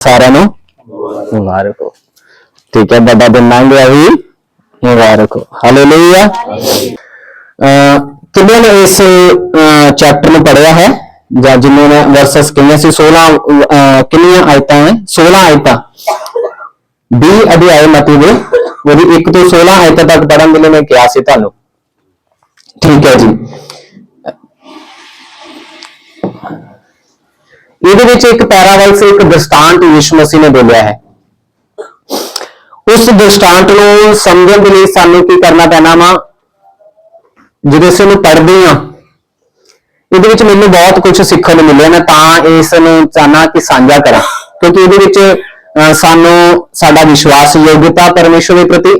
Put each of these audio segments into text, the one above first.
सारे मुबारक हो। ठीक है, बड़ा दिन लंघ गया भी, मुबारक हो। हालेलुया। किन्ने ने इस चैप्टर में पढ़िया है या जिन्होंने वर्सेस किन्ने सी 16 किन्नियां आयतां हैं 16 आयतां 20 अध्याय मती दे वो 1 तो 16 आयतां तक पढ़न के लिए मैं क्या सी तुहानू। ठीक है जी, एक पैरावल से एक दृष्टांत यीशु मसीह ने बोलिया है। उस दृष्टांत को समझने के लिए सानू की करना पैना वा, जो इस पढ़ते हैं ये मैंने बहुत कुछ सीखने को मिले, मैं इस चाहना कि साझा करा, क्योंकि ये सानू साडा विश्वास योग्यता परमेश्वर के प्रति,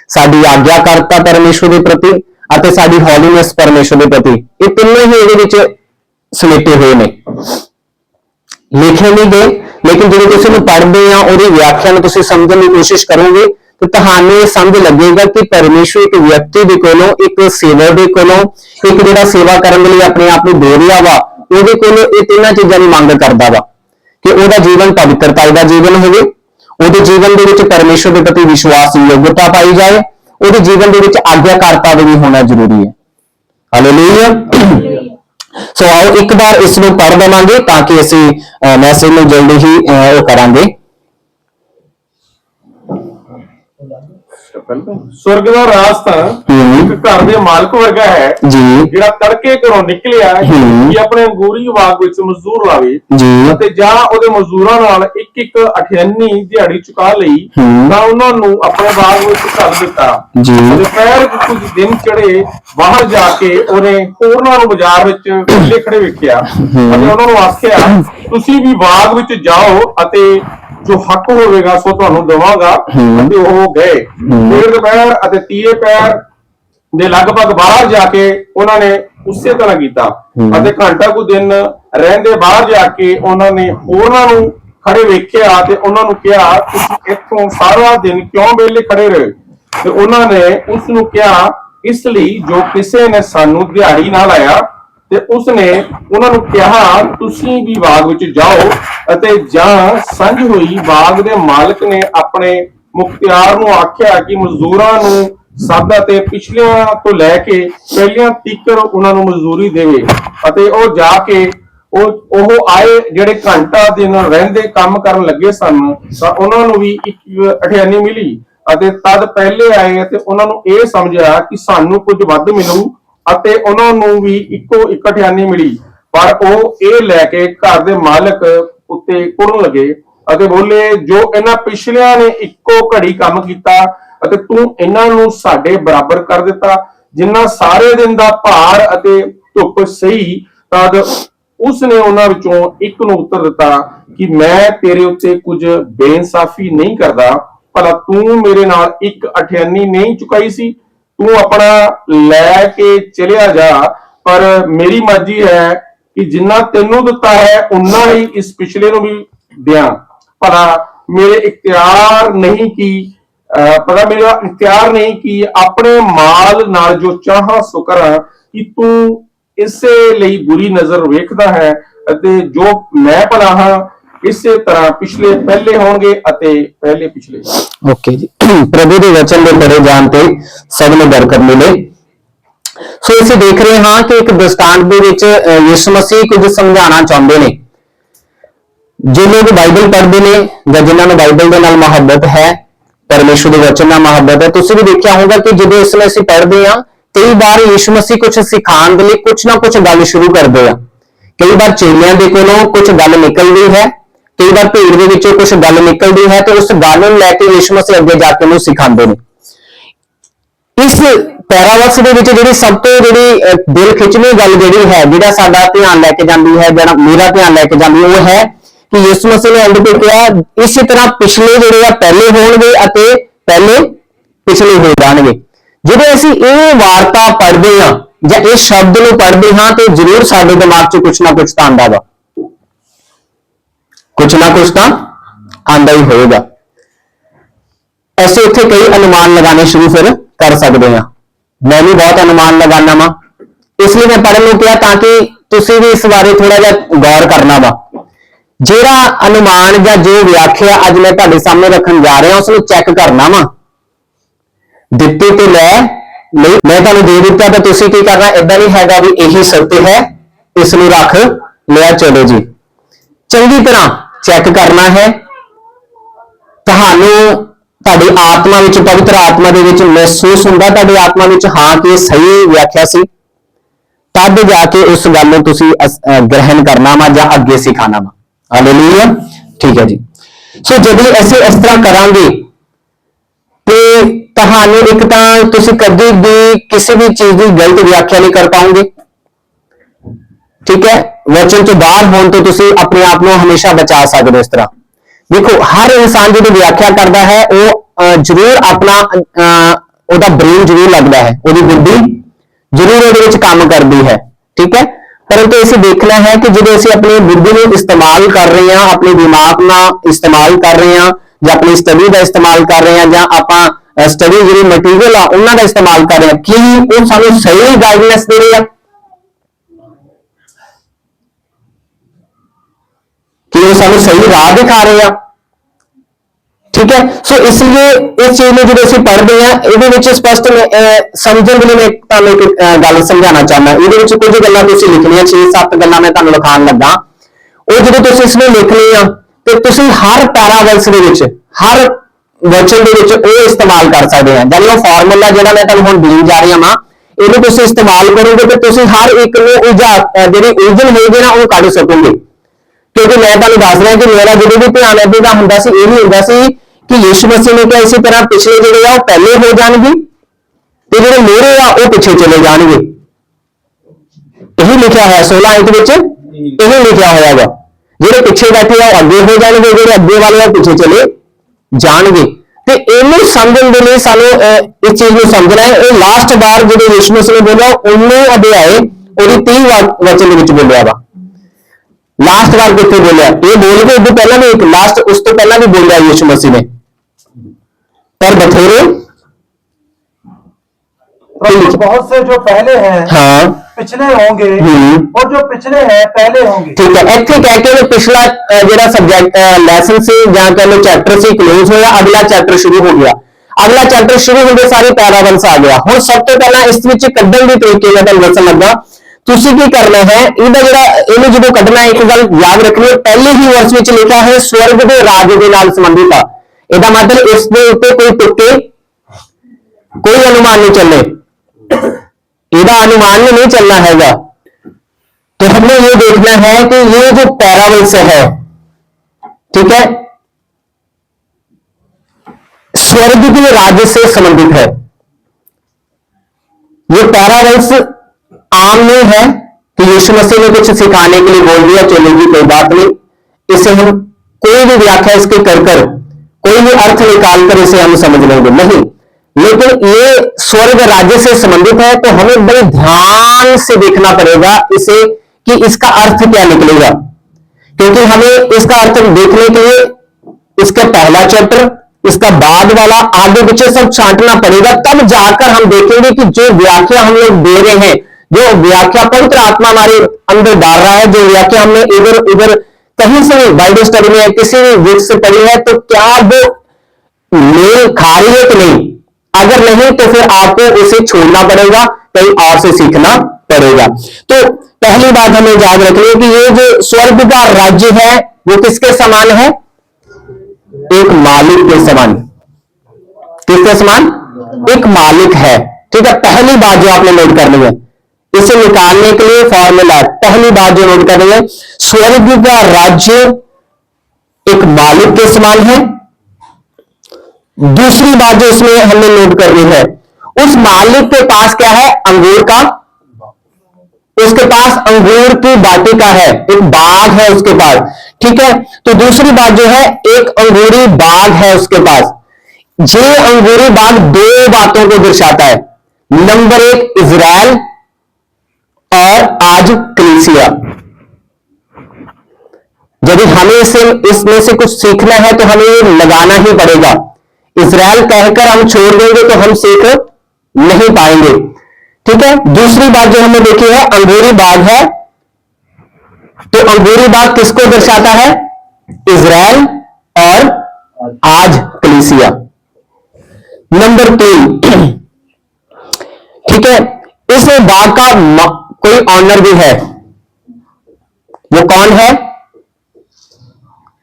साडी आज्ञाकारिता परमेश्वर के प्रति और साडी हॉलीनेस परमेश्वर के प्रति, ये तीनों ही ये समेटे हुए ने, लिखे नहीं गए। लेकिन जो तुम पढ़ते हैं और व्याख्या में समझने की कोशिश करोगे तो तुम्हें समझ लगेगा कि परमेश्वर एक व्यक्ति के कोलों, एक सेवक के कोलों, एक जो सेवा करने के लिए अपने आप को दे रहा वा, वो तीनों चीजों की मांग करता वा कि वह जीवन पवित्रता का जीवन हो, जीवन के परमेश्वर के प्रति विश्वास योग्यता पाई जाए, वो जीवन के आज्ञाकारिता भी होना जरूरी है। हालेलुया। सो आओ एक बार इसमें पढ़ देवांगे ताकि असी मैसेज में जल्दी ही करांगे। स्वर्ग का राज एक घर के मालक वर्गा है जिहड़ा तड़के घरों निकलिया कि अपने अंगूरी बाग विच मजदूर लावे ते जां ओदे मजदूरां नाल एक एक अठियानी दिहाड़ी चुका लई तां उन्हां नूं अपने बाग विच घल दिता। दोपहर कुछ दिन चढ़े बाहर जाके उहने होरनां नूं बाजार विच इकट्ठे खड़े वेखिया अते उन्हां नूं आखिया तुसीं भी बाग विच जाओ अते जो हक होगा सो तुहानू दवांगा। गए फिर दोपहर अते तीए पैर दे लगभग बाहर जाके उन्होंने उसे तरह किया अते घंटा को दिन रहंदे बाहर जाके उन्होंने होरनां नूं खड़े वेखिया ते उन्हां नूं कहा तुसीं इत्थों सारा दिन क्यों वेले खड़े रहे ते उन्होंने उस नूं कहा इसलिए जो किसी ने सानू दिहाड़ी ना लाया ते उसने उन्होंने कहा तुसीं भी बाग विच जाओ अते जां संझ हुई बाग दे मालिक ने अपने मुख्तियार नूं आख्या कि मजदूरां नूं सद ते पिछलियां तो लैके पहलियां तीकर उन्हां नूं मजदूरी देवे अते ओ जाके ਉਹ आए ਜਿਹੜੇ घंटा दिन ਰਹਿੰਦੇ काम ਕਰਨ ਲੱਗੇ ਸਨ ਤਾਂ ਉਹਨਾਂ ਨੂੰ ਵੀ ਇੱਕ ਅਠਿਆਨੀ ਮਿਲੀ ਅਤੇ ਤਦ ਪਹਿਲੇ ਆਏ ਤੇ ਉਹਨਾਂ ਨੂੰ ਇਹ ਸਮਝਿਆ ਕਿ ਸਾਨੂੰ ਕੁਝ ਵੱਧ ਮਿਲੂ ਅਤੇ ਉਹਨਾਂ ਨੂੰ ਵੀ ਇੱਕੋ ਇੱਕ ਅਠਿਆਨੀ ਮਿਲੀ ਪਰ ਉਹ ਇਹ ਲੈ ਕੇ ਘਰ ਦੇ ਮਾਲਕ ਉੱਤੇ ਕੁੜਨ ਲੱਗੇ ਅਤੇ ਬੋਲੇ ਜੋ ਇਹਨਾਂ ਪਿਛਲਿਆਂ ਨੇ ਇੱਕੋ ਘੜੀ ਕੰਮ ਕੀਤਾ ਅਤੇ ਤੂੰ ਇਹਨਾਂ ਨੂੰ ਸਾਡੇ ਬਰਾਬਰ ਕਰ ਦਿੱਤਾ ਜਿੰਨਾ ਸਾਰੇ ਦਿਨ ਦਾ ਭਾਰ ਅਤੇ ਧੁੱਪ ਸਹੀ ਤਦ उसने उन्हां विचों एक नूं उत्तर दिता कि मैं तेरे उत्ते कुछ बेइंसाफी नहीं करदा भला तू मेरे नाल एक अठियानी नहीं चुकाई सी तू अपना लैके चलिया जा पर मेरी मर्जी है कि जिन्ना तेनू दिता है उन्ना ही इस पिछले नूं भी दियां भला मेरे इख्तियार नहीं की पता मेरा इख्तियार नहीं कि अपने माल नाल जो चाहां सो करां कि तू इसे ਲਈ बुरी नजर वेखदा है ਅਤੇ जो मैं भला हां इसे तरह पिछले पहले होंगे ਅਤੇ पहले पिछले। ओके जी, प्रभु ਦੇ वचन ਦੇ पढ़े जान ਤੇ ਸਭ ਨੂੰ ਬਰਕਤ ਮਿਲੇ। ਸੋ ਅਸੀਂ ਦੇਖ ਰਹੇ ਹਾਂ ਕਿ ਇੱਕ ਦ੍ਰਿਸ਼ਟਾਂਤ ਦੇ ਵਿੱਚ ਯਿਸੂ ਮਸੀਹ ਕੁਝ ਸਮਝਾਉਣਾ ਚਾਹੁੰਦੇ ਨੇ। ਜੋ ਲੋਕ ਬਾਈਬਲ ਪੜ੍ਹਦੇ ਨੇ ਜਾਂ ਜਿਨ੍ਹਾਂ ਨੂੰ ਬਾਈਬਲ ਦੇ ਨਾਲ ਮੁਹੱਬਤ ਹੈ, ਪਰਮੇਸ਼ਵਰ ਦੇ ਵਚਨ ਨਾਲ ਮੁਹੱਬਤ ਹੈ, ਤੁਸੀਂ ਵੀ ਦੇਖਿਆ ਹੋਗਾ ਕਿ ਜਦੋਂ ਇਸ ਨੂੰ ਅਸੀਂ ਪੜ੍ਹਦੇ ਹਾਂ कई बार यीशु मसीह कुछ सिखाने के लिए कुछ ना कुछ गल शुरू करते हैं। कई बार चेलियां दे कोलों कुछ गल निकलती है, कई बार भीड़ दे विचों कुछ गल निकलती है तो उस गल नूं लैके यीशु मसीह अगे जाके उन्हें सिखाते हैं। इस पैरावक्स दे विच जिहड़ी सब तो जिहड़ी दिल खिचणी गल जिहड़ी है जिहड़ा साडा ध्यान लैके जांदी है जिहड़ा मेरा ध्यान लैके जांदी है वो है कि यीशु मसीह ने एंड पे कहा इस तरह पिछले जिहड़े आ पहले होणगे अते पहले पिछले हो जाणगे। जो असी ये वार्ता पढ़ते हाँ या इस शब्द को पढ़ते हाँ तो जरूर साडे दिमाग च कुछ ना कुछ तो आंदा वा, कुछ ना कुछ तो आंदा ही होगा। ऐसे उत्थे कई अनुमान लगाने शुरू फिर कर सकते हैं। मैं भी बहुत अनुमान लगाना वा, इसलिए मैं पढ़ने को किया ताकि तुसी भी इस बारे थोड़ा जा गौर करना वा ਜਿਹੜਾ ਅਨੁਮਾਨ ਜਾਂ ਜੋ ਵਿਆਖਿਆ ਅੱਜ ਮੈਂ ਤੁਹਾਡੇ ਸਾਹਮਣੇ ਰੱਖਣ ਜਾ ਰਿਹਾ ਉਸ ਨੂੰ ਚੈੱਕ ਕਰਨਾ ਵਾ। ਦਿੱਤੇ ਤੇ ਲੈ ਨਹੀਂ, ਮੈਂ ਤੁਹਾਨੂੰ ਦੇ ਦਿੱਤਾ ਤਾਂ ਤੁਸੀਂ ਕੀ ਕਰਨਾ, ਏਦਾਂ ਨਹੀਂ ਹੈਗਾ ਵੀ ਇਹੀ ਸੱਤਿ ਹੈ ਇਸ ਨੂੰ ਰੱਖ ਲਿਆ, ਚਲੋ ਜੀ। ਚੰਗੀ ਤਰ੍ਹਾਂ ਚੈੱਕ ਕਰਨਾ ਹੈ। ਤੁਹਾਨੂੰ ਤੁਹਾਡੀ ਆਤਮਾ ਵਿੱਚ, ਪਵਿੱਤਰ ਆਤਮਾ ਦੇ ਵਿੱਚ ਮਹਿਸੂਸ ਹੁੰਦਾ ਤੁਹਾਡੀ ਆਤਮਾ ਵਿੱਚ ਹਾਂ ਕਿ ਇਹ ਸਹੀ ਵਿਆਖਿਆ ਸੀ, ਤਦ ਜਾ ਕੇ ਉਸ ਗੱਲ ਨੂੰ ਤੁਸੀਂ ਗ੍ਰਹਿਣ ਕਰਨਾ ਵਾ ਜਾਂ ਅੱਗੇ ਸਿਖਾਣਾ ਵਾ। ਹਾਲੇਲੂਇਆ, ਠੀਕ ਹੈ ਜੀ। ਸੋ ਜਦੋਂ ਅਸੀਂ ਇਸ ਤਰ੍ਹਾਂ ਕਰਾਂਗੇ ਤੇ ਤੁਹਾਨੂੰ ਇੱਕ ਤਾਂ ਤੁਸੀਂ ਕਦੇ ਵੀ ਕਿਸੇ ਵੀ ਚੀਜ਼ ਦੀ ਗਲਤ ਵਿਆਖਿਆ ਨਹੀਂ ਕਰ ਪਾਓਗੇ, ਠੀਕ ਹੈ। ਵਚਨ ਤੋਂ ਬਾਹਰ ਹੋਣ ਤੋਂ ਤੁਸੀਂ ਆਪਣੇ ਆਪ ਨੂੰ ਹਮੇਸ਼ਾ ਬਚਾ ਸਕਦੇ ਹੋ। ਇਸ ਤਰ੍ਹਾਂ ਦੇਖੋ, ਹਰ ਇਨਸਾਨ ਜਦੋਂ ਵਿਆਖਿਆ ਕਰਦਾ ਹੈ ਉਹ ਜ਼ਰੂਰ ਆਪਣਾ ਉਹਦਾ ਬ੍ਰੇਨ ਜ਼ਰੂਰ ਲੱਗਦਾ ਹੈ, ਉਹਦੀ ਬੁੱਧੀ ਜ਼ਰੂਰ ਉਹਦੇ ਵਿੱਚ ਕੰਮ ਕਰਦੀ ਹੈ, ਠੀਕ ਹੈ। ਪਰੰਤੂ ਅਸੀਂ ਦੇਖਣਾ ਹੈ ਕਿ ਜਦੋਂ ਅਸੀਂ ਆਪਣੀ ਬੁੱਧੀ ਨੂੰ ਇਸਤੇਮਾਲ ਕਰ ਰਹੇ ਹਾਂ, ਆਪਣੇ ਦਿਮਾਗ ਨਾਲ ਇਸਤੇਮਾਲ ਕਰ ਰਹੇ ਹਾਂ, ਜਾਂ ਆਪਣੀ ਸਟੱਡੀ ਦਾ ਇਸਤੇਮਾਲ ਕਰ ਰਹੇ ਹਾਂ, ਜਾਂ ਆਪਾਂ ਸਟੱਡੀ ਜਿਹੜੀ ਮਟੀਰੀਅਲ ਆ ਉਹਨਾਂ ਦਾ ਇਸਤੇਮਾਲ ਕਰ ਰਹੇ ਹਾਂ, ਕੀ ਉਹ ਸਾਨੂੰ ਸਹੀ ਗਾਈਡਨੈਸ ਦੇ ਰਹੇ ਆ, ਕਿ ਉਹ ਸਾਨੂੰ ਸਹੀ ਰਾਹ ਦਿਖਾ ਰਹੇ ਆ, ਠੀਕ ਹੈ। ਸੋ ਇਸ ਲਈ ਇਸ ਚੀਜ਼ ਨੂੰ ਜਦੋਂ ਅਸੀਂ ਪੜ੍ਹਦੇ ਹਾਂ ਇਹਦੇ ਵਿੱਚ ਸਪਸ਼ਟ ਸਮਝਣ ਦੇ ਲਈ ਮੈਂ ਤੁਹਾਨੂੰ ਇੱਕ ਗੱਲ ਸਮਝਾਉਣਾ ਚਾਹੁੰਦਾ। ਇਹਦੇ ਵਿੱਚ ਕੁਝ ਗੱਲਾਂ ਤੁਸੀਂ ਲਿਖਣੀਆਂ, 6-7 ਗੱਲਾਂ ਮੈਂ ਤੁਹਾਨੂੰ ਲਿਖਾਉਣ ਲੱਗਾ। ਉਹ ਜਦੋਂ ਤੁਸੀਂ ਇਸ ਨੂੰ ਲਿਖਣੀ ਆ ਤੇ ਤੁਸੀਂ ਹਰ ਪੈਰਾਵਰਸ ਦੇ ਵਿੱਚ, ਹਰ ਵਚਨ ਦੇ ਵਿੱਚ ਉਹ ਇਸਤੇਮਾਲ ਕਰ ਸਕਦੇ ਆ। ਜਾਨੀ ਉਹ ਫਾਰਮੂਲਾ ਜਿਹੜਾ ਮੈਂ ਤੁਹਾਨੂੰ ਹੁਣ ਦੇਣ ਜਾ ਰਿਹਾ ਵਾਂ, ਇਹਨੂੰ ਤੁਸੀਂ ਇਸਤੇਮਾਲ ਕਰੋਗੇ ਤੇ ਤੁਸੀਂ ਹਰ ਇੱਕ ਨੂੰ ਜਿਹੜੀ ਉਲਝਣ ਹੋਏਗੀ ਨਾ ਉਹ ਕੱਢ ਸਕੋਗੇ। ਕਿਉਂਕਿ ਮੈਂ ਤੁਹਾਨੂੰ ਦੱਸ ਰਿਹਾ ਕਿ ਮੇਰਾ ਜਦੋਂ ਵੀ ਧਿਆਨ ਏਦਾਂ ਦਾ ਹੁੰਦਾ ਸੀ, ਇਹ ਨਹੀਂ ਹੁੰਦਾ ਸੀ ਕਿ ਯਿਸੂ ਮਸੀਹ ਨੇ ਕਿਹਾ ਇਸੇ ਤਰ੍ਹਾਂ ਪਿਛਲੇ ਜਿਹੜੇ ਆ ਉਹ ਪਹਿਲੇ ਹੋ ਜਾਣਗੇ ਤੇ ਜਿਹੜੇ ਮੋਹਰੇ ਆ ਉਹ ਪਿੱਛੇ ਚਲੇ ਜਾਣਗੇ। ਇਹੀ ਲਿਖਿਆ ਹੋਇਆ 16 ਅੰਕ ਵਿੱਚ, ਇਹੀ ਲਿਖਿਆ ਹੋਇਆ ਵਾ। ਜਿਹੜੇ ਪਿੱਛੇ ਬੈਠੇ ਆ ਉਹ ਅੱਗੇ ਹੋ ਜਾਣਗੇ, ਜਿਹੜੇ ਅੱਗੇ ਵਾਲੇ ਆ ਪਿੱਛੇ ਚਲੇ ਜਾਣਗੇ। ਤੇ ਇਹਨੂੰ ਸਮਝਣ ਦੇ ਲਈ ਸਾਨੂੰ ਇਸ ਚੀਜ਼ ਨੂੰ ਸਮਝਣਾ ਹੈ। ਇਹ ਲਾਸਟ ਵਾਰ ਜਦੋਂ ਯਿਸੂ ਮਸੀਹ ਨੇ ਬੋਲਿਆ 19 ਅਧਿਆਏ ਉਹਦੀ 30 ਵਚਨ ਦੇ ਵਿੱਚ ਬੋਲਿਆ ਵਾ। ਲਾਸਟ ਵਾਰ ਕਿੱਥੇ ਬੋਲਿਆ? ਇਹ ਬੋਲ ਕੇ ਉਦੋਂ ਪਹਿਲਾਂ ਵੀ ਇੱਕ ਲਾਸਟ ਉਸ ਤੋਂ ਪਹਿਲਾਂ ਵੀ ਬੋਲਿਆ ਯਿਸੂ ਮਸੀਹ ਨੇ, पर बथेरे बहुत से जो पहले हैं हाँ पिछले होंगे और जो पिछले हैं पहले होंगे। ठीक है, ਇੱਥੇ ਕਹਿ ਕੇ ਪਿਛਲਾ ਜਿਹੜਾ ਸਬਜੈਕਟ ਲੈਸਨ ਸੀ ਜਾਂ ਕਹ ਲੋ ਚੈਪਟਰ ਸੀ ਕਲੋਜ਼ ਹੋਇਆ, ਅਗਲਾ ਚੈਪਟਰ ਸ਼ੁਰੂ ਹੋ ਗਿਆ। ਅਗਲਾ ਚੈਪਟਰ ਸ਼ੁਰੂ ਹੁੰਦੇ ਸਾਰੇ ਪੈਰਾਵਲਸ ਆ ਗਿਆ। ਹੁਣ ਸਭ ਤੋਂ ਪਹਿਲਾਂ ਇਸ ਵਿੱਚ ਕੱਢਣ ਦੀ ਤਰੀਕੇ ਮੈਂ ਤੁਹਾਨੂੰ ਦੱਸਣ ਲੱਗਾ। ਤੁਸੀਂ ਕੀ ਕਰਨਾ ਹੈ, ਇਹਦਾ ਜਿਹੜਾ ਇਹਨੂੰ ਜਦੋਂ ਕੱਢਣਾ ਇੱਕ ਗੱਲ ਯਾਦ ਰੱਖਣੀ, ਪਹਿਲੇ ਹੀ ਵਰਸ ਵਿੱਚ ਲਿਖਿਆ ਹੈ ਸਵਰਗ ਦੇ ਰਾਜ ਦੇ ਨਾਲ ਸੰਬੰਧਿਤ ਆ। ਇਹਦਾ ਮਤਲਬ ਇਸ ਦੇ ਉੱਤੇ ਕੋਈ ਤੁੱਕੇ, ਕੋਈ अनुमान नहीं चलने, ਇਹਦਾ अनुमान नहीं चलना हैगा। तो हमने ये देखना है कि ये जो पैरावल्स है, ठीक है, स्वर्ग के राज्य से संबंधित है। ये पैरावल्स आम नहीं है कि यीशु मसीह ने कुछ सिखाने के लिए बोल दिया चलेगी कोई बात नहीं, इसे हम कोई भी व्याख्या इसके कर कोई भी अर्थ निकाल कर इसे हम समझ लेंगे नहीं। लेकिन ये स्वर्ग राज्य से संबंधित है तो हमें बड़े ध्यान से देखना पड़ेगा इसे कि इसका अर्थ क्या निकलेगा, क्योंकि हमें इसका अर्थ देखने के लिए इसका पहला चैप्टर, इसका बाद वाला, आगे पीछे सब छांटना पड़ेगा। तब जाकर हम देखेंगे कि जो व्याख्या हम लोग दे रहे हैं, जो व्याख्या पवित्र आत्मा हमारे अंदर डाल रहा है, जो व्याख्या हमने इधर उधर कहीं से बाइबल स्टडी में किसी भी बुक से पढ़ी है, तो क्या वो मेल खा रही है कि नहीं? अगर नहीं तो फिर आपको उसे छोड़ना पड़ेगा, कहीं और से सीखना पड़ेगा। तो पहली बात हमें याद रखनी है कि ये जो स्वर्ग का राज्य है वो किसके समान है? एक मालिक के समान। किसके समान? एक मालिक है, ठीक है। पहली बात जो आपने नोट करनी है, इसे निकालने के लिए फॉर्मूला, पहली बात जो नोट करनी है, स्वर्ग का राज्य एक मालिक के समान है। दूसरी बात जो इसमें हमने नोट करनी है, उस मालिक के पास क्या है? अंगूर का, उसके पास अंगूर की वाटिका है, एक बाग है उसके पास, ठीक है। तो दूसरी बात जो है, एक अंगूरी बाग है उसके पास। ये अंगूरी बाग दो बातों को दर्शाता है। नंबर एक इजराइल और आज कलीसिया। यदि हमें इसमें से कुछ सीखना है तो हमें लगाना ही पड़ेगा। इजराइल कहकर हम छोड़ देंगे तो हम सीख नहीं पाएंगे, ठीक है। दूसरी बात जो हमने देखी है, अंगूरी बाग है, तो अंगूरी बाग किसको दर्शाता है? इजराइल और आज कलीसिया। नंबर 3, ठीक है, इस बाग का कोई ऑनर भी है। वो कौन है?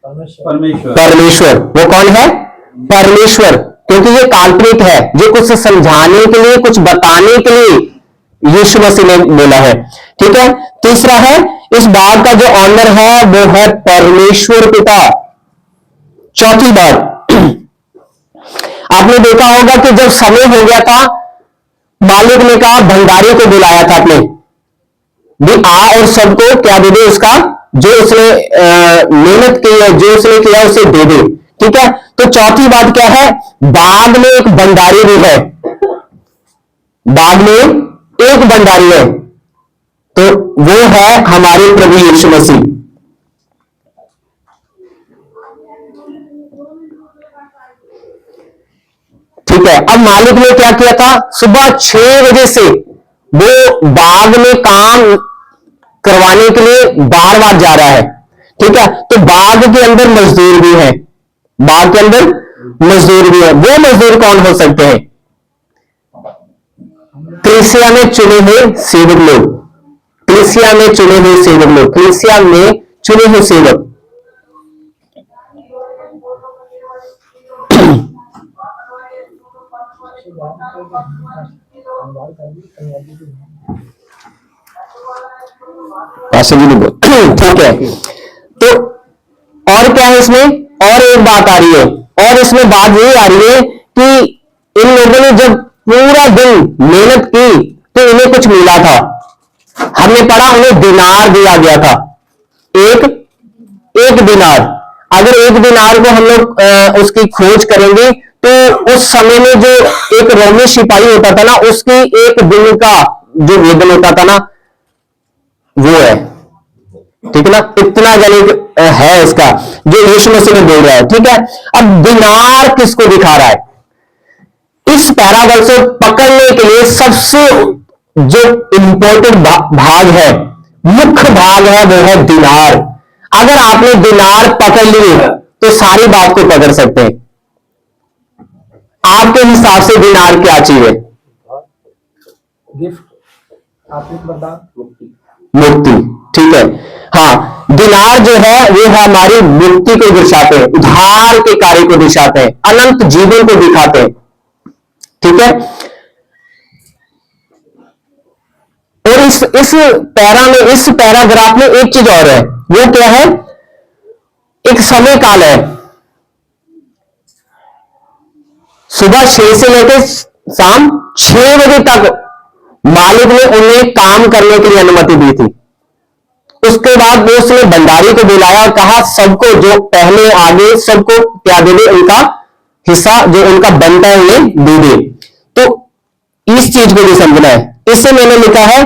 परमेश्वर। वो कौन है? परमेश्वर। क्योंकि ये काल्पनिक है, जो कुछ समझाने के लिए, कुछ बताने के लिए यीशु मसीह ने बोला है। ठीक है। तीसरा है, इस बाग का जो ऑनर है वो है परमेश्वर पिता। चौथी बात, आपने देखा होगा कि जब समय हो गया था, मालिक ने कहा, भंडारी को बुलाया था अपने, भी आ और सबको क्या दे दे, उसका जो उसने मेहनत की है, जो उसने किया उसे दे दे। ठीक है। तो चौथी बात क्या है? बाग में एक भंडारी भी है। बाग में एक भंडारी है, तो वो है हमारे प्रभु यीशु मसीह। ठीक है। अब मालिक ने क्या किया था? सुबह 6 बजे से वो बाग में काम करवाने के लिए बार बार जा रहा है। ठीक है। तो बाग के अंदर मजदूर भी है, बाग के अंदर मजदूर भी है। वो मजदूर कौन हो सकते हैं? कलीसिया में चुने हुए सेवक लोग, कलीसिया में चुने हुए सेवक लोग, कलीसिया में चुने हुए सेवक। ठीक है। तो और क्या है इसमें? और एक बात आ रही है, और इसमें बात यही आ रही है कि इन लोगों ने जब पूरा दिन मेहनत की तो इन्हें कुछ मिला था। हमने पढ़ा उन्हें दिनार दिया गया था, एक दिनार। अगर एक दिनार को हम लोग उसकी खोज करेंगे तो उस समय में जो एक रोमी सिपाही होता था ना, उसकी एक दिन का जो वेतन होता था ना, वो है। ठीक है ना, इतना गणित है इसका जो यीशु मसीह ने बोल रहा है। ठीक है। अब दिनार किसको दिखा रहा है? इस पैराबल से पकड़ने के लिए सबसे जो इंपॉर्टेंट भाग है, मुख्य भाग है, वो है दिनार। अगर आपने दिनार पकड़ लिए तो सारी बात को पकड़ सकते हैं। आपके हिसाब से दिनार क्या चीज है? गिफ्ट, मुक्ति। ठीक है। हाँ, दिनार जो है वो हमारी मुक्ति को दर्शाते हैं, उद्धार के कार्य को दर्शाते हैं, अनंत जीवन को दिखाते हैं। ठीक है। और इस पैराग्राफ में एक चीज और है, वो क्या है? एक समय काल है। सुबह 6 से लेकर शाम 6 बजे तक मालिक ने उन्हें काम करने के लिए अनुमति दी थी। उसके बाद वो उसने भंडारी को बुलाया और कहा, सबको जो पहले आगे सबको क्या दे दे, उनका हिस्सा जो उनका बनता है ये दे दे। तो इस चीज को भी समझना है। इससे मैंने लिखा है,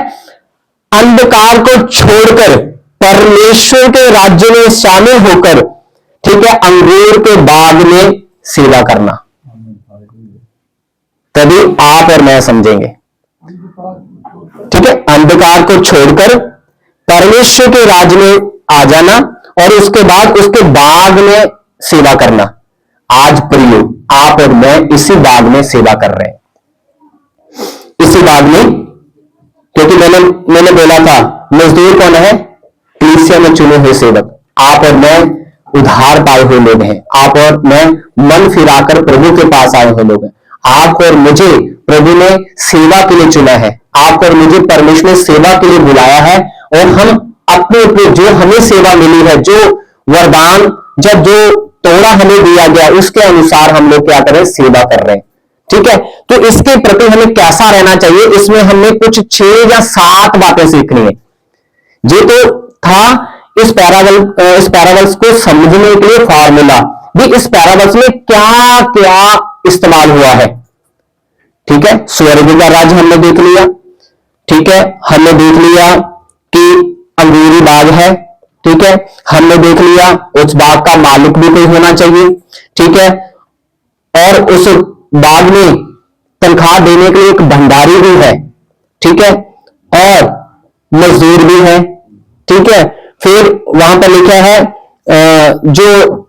अंधकार को छोड़कर परमेश्वर के राज्य में शामिल होकर, ठीक है, अंगूर के बाग में सेवा करना। तभी आप और मैं समझेंगे। ठीक है। अंधकार को छोड़कर परमेश्वर के राज्य में आ जाना और उसके बाद उसके बाग में सेवा करना। आज प्रियो, आप और मैं इसी बाग में सेवा कर रहे हैं, इसी बाग में। क्योंकि मैंने बोला था, मजदूर कौन है? कलीसिया में चुने हुए सेवक। आप और मैं उद्धार पाए हुए लोग हैं। आप और मैं मन फिराकर प्रभु के पास आए हुए लोग हैं। आप और मुझे प्रभु ने सेवा के लिए चुना है। आप और मुझे परमेश्वर ने सेवा के लिए बुलाया है, और हम अपने अपने जो हमें सेवा मिली है, जो वरदान, जब जो तोड़ा हमें दिया गया, उसके अनुसार हम लोग क्या करें? सेवा कर रहे हैं। ठीक है। तो इसके प्रति हमें कैसा रहना चाहिए, इसमें हमें कुछ 6 या 7 बातें सीखनी है। ये तो था इस पैराबल्स को समझने के लिए फॉर्मूला। भी इस पैराबल्स में क्या क्या इस्तेमाल हुआ है। ठीक है। स्वर्ग का राज्य हमने देख लिया। ठीक है। हमने देख लिया कि अंगूरी बाग है। ठीक है। हमने देख लिया उस बाग का मालिक भी कोई होना चाहिए। ठीक है। और उस बाग में तनख्वाह देने के लिए एक भंडारी भी है। ठीक है। और मजदूर भी है। ठीक है। फिर वहां पर लिखा है जो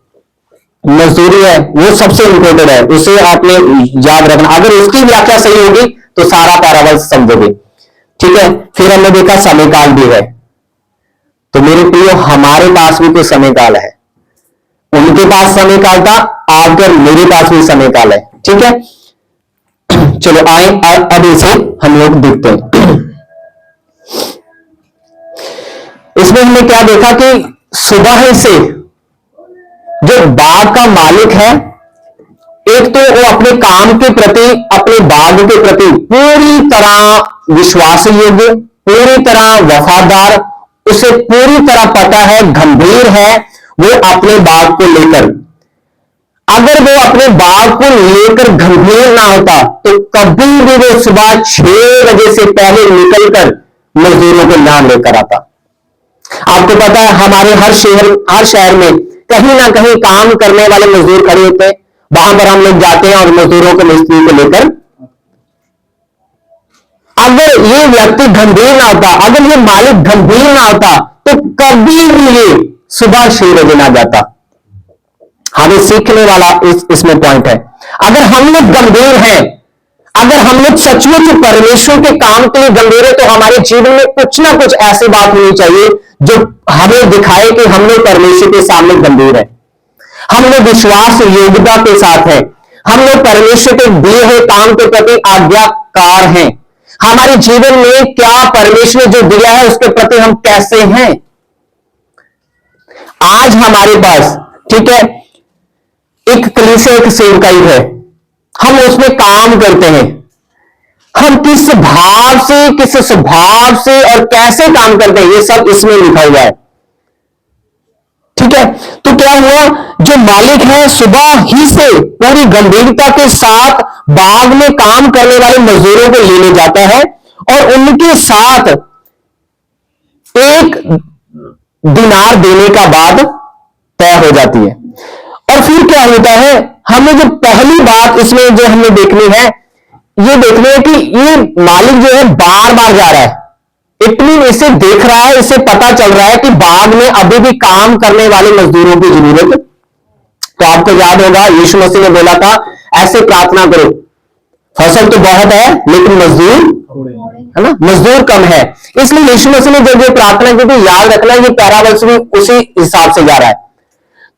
मजदूरी है वो सबसे इंपॉर्टेंट है, उसे आपने याद रखना। अगर उसकी व्याख्या सही होगी तो सारा पैरावल्स समझोगे। ठीक है, फिर हमने देखा समय काल भी है। तो मेरे प्रियो, हमारे पास भी कोई समय काल है, उनके पास समय काल था, आपके और मेरे पास भी समय काल है। ठीक है, चलो आए अब इसे हम लोग देखते हैं। इसमें हमने क्या देखा कि सुबह से जो बाग का मालिक है, एक तो वो अपने काम के प्रति, अपने बाग के प्रति पूरी तरह विश्वास योग्य, पूरी तरह वफादार, उसे पूरी तरह पता है, गंभीर है वो अपने बाग को लेकर। अगर वो अपने बाग को लेकर गंभीर ना होता तो कभी भी वो सुबह 6 बजे से पहले निकलकर मजदूरों को नाम लेकर आता। आपको पता है हमारे हर शहर में कहीं ना कहीं काम करने वाले मजदूर खड़े होते हैं, वहां पर हम लोग जाते हैं और मजदूरों को, मिस्त्री को लेकर। अगर ये व्यक्ति गंभीर ना होता, अगर ये मालिक गंभीर ना होता तो कभी भी ये सुबह 6 बजे ना जाता। हमें सीखने वाला इसमें पॉइंट है। अगर हम लोग गंभीर हैं, अगर हम लोग सचमुच परमेश्वर के काम के लिए गंभीर है, तो हमारे जीवन में कुछ ना कुछ ऐसी बात होनी चाहिए जो हमें दिखाए कि हम लोग परमेश्वर के सामने गंभीर है, हम लोग विश्वास योग्यता के साथ हैं, हम लोग परमेश्वर के दिए हुए काम के प्रति आज्ञाकार हैं। हमारे जीवन में क्या परमेश्वर जो दिया है उसके प्रति हम कैसे हैं। आज हमारे पास, ठीक है, एक कलीसिया, एक सेवकाई है, हम उसमें काम करते हैं, हम किस भाव से, किस स्वभाव से और कैसे काम करते हैं, ये सब इसमें लिखा हुआ है। ठीक है, तो क्या हुआ, जो मालिक है सुबह ही से पूरी गंभीरता के साथ बाग में काम करने वाले मजदूरों को लेने जाता है और उनके साथ एक दिनार देने का बात तय हो जाती है। और फिर क्या होता है, हमें जो पहली बात इसमें जो हमें देखनी है, ये देखनी है कि ये मालिक जो है बार बार जा रहा है, इतनी इसे देख रहा है, इसे पता चल रहा है कि बाग में अभी भी काम करने वाले मजदूरों की जरूरत है। तो आपको याद होगा यीशु मसीह ने बोला था ऐसे प्रार्थना करो, फसल तो बहुत है लेकिन मजदूर है ना, मजदूर कम है। इसलिए यीशु मसीह ने जब ये प्रार्थना की थी, याद रखना ये पैरावल्स भी उसी हिसाब से जा रहा है।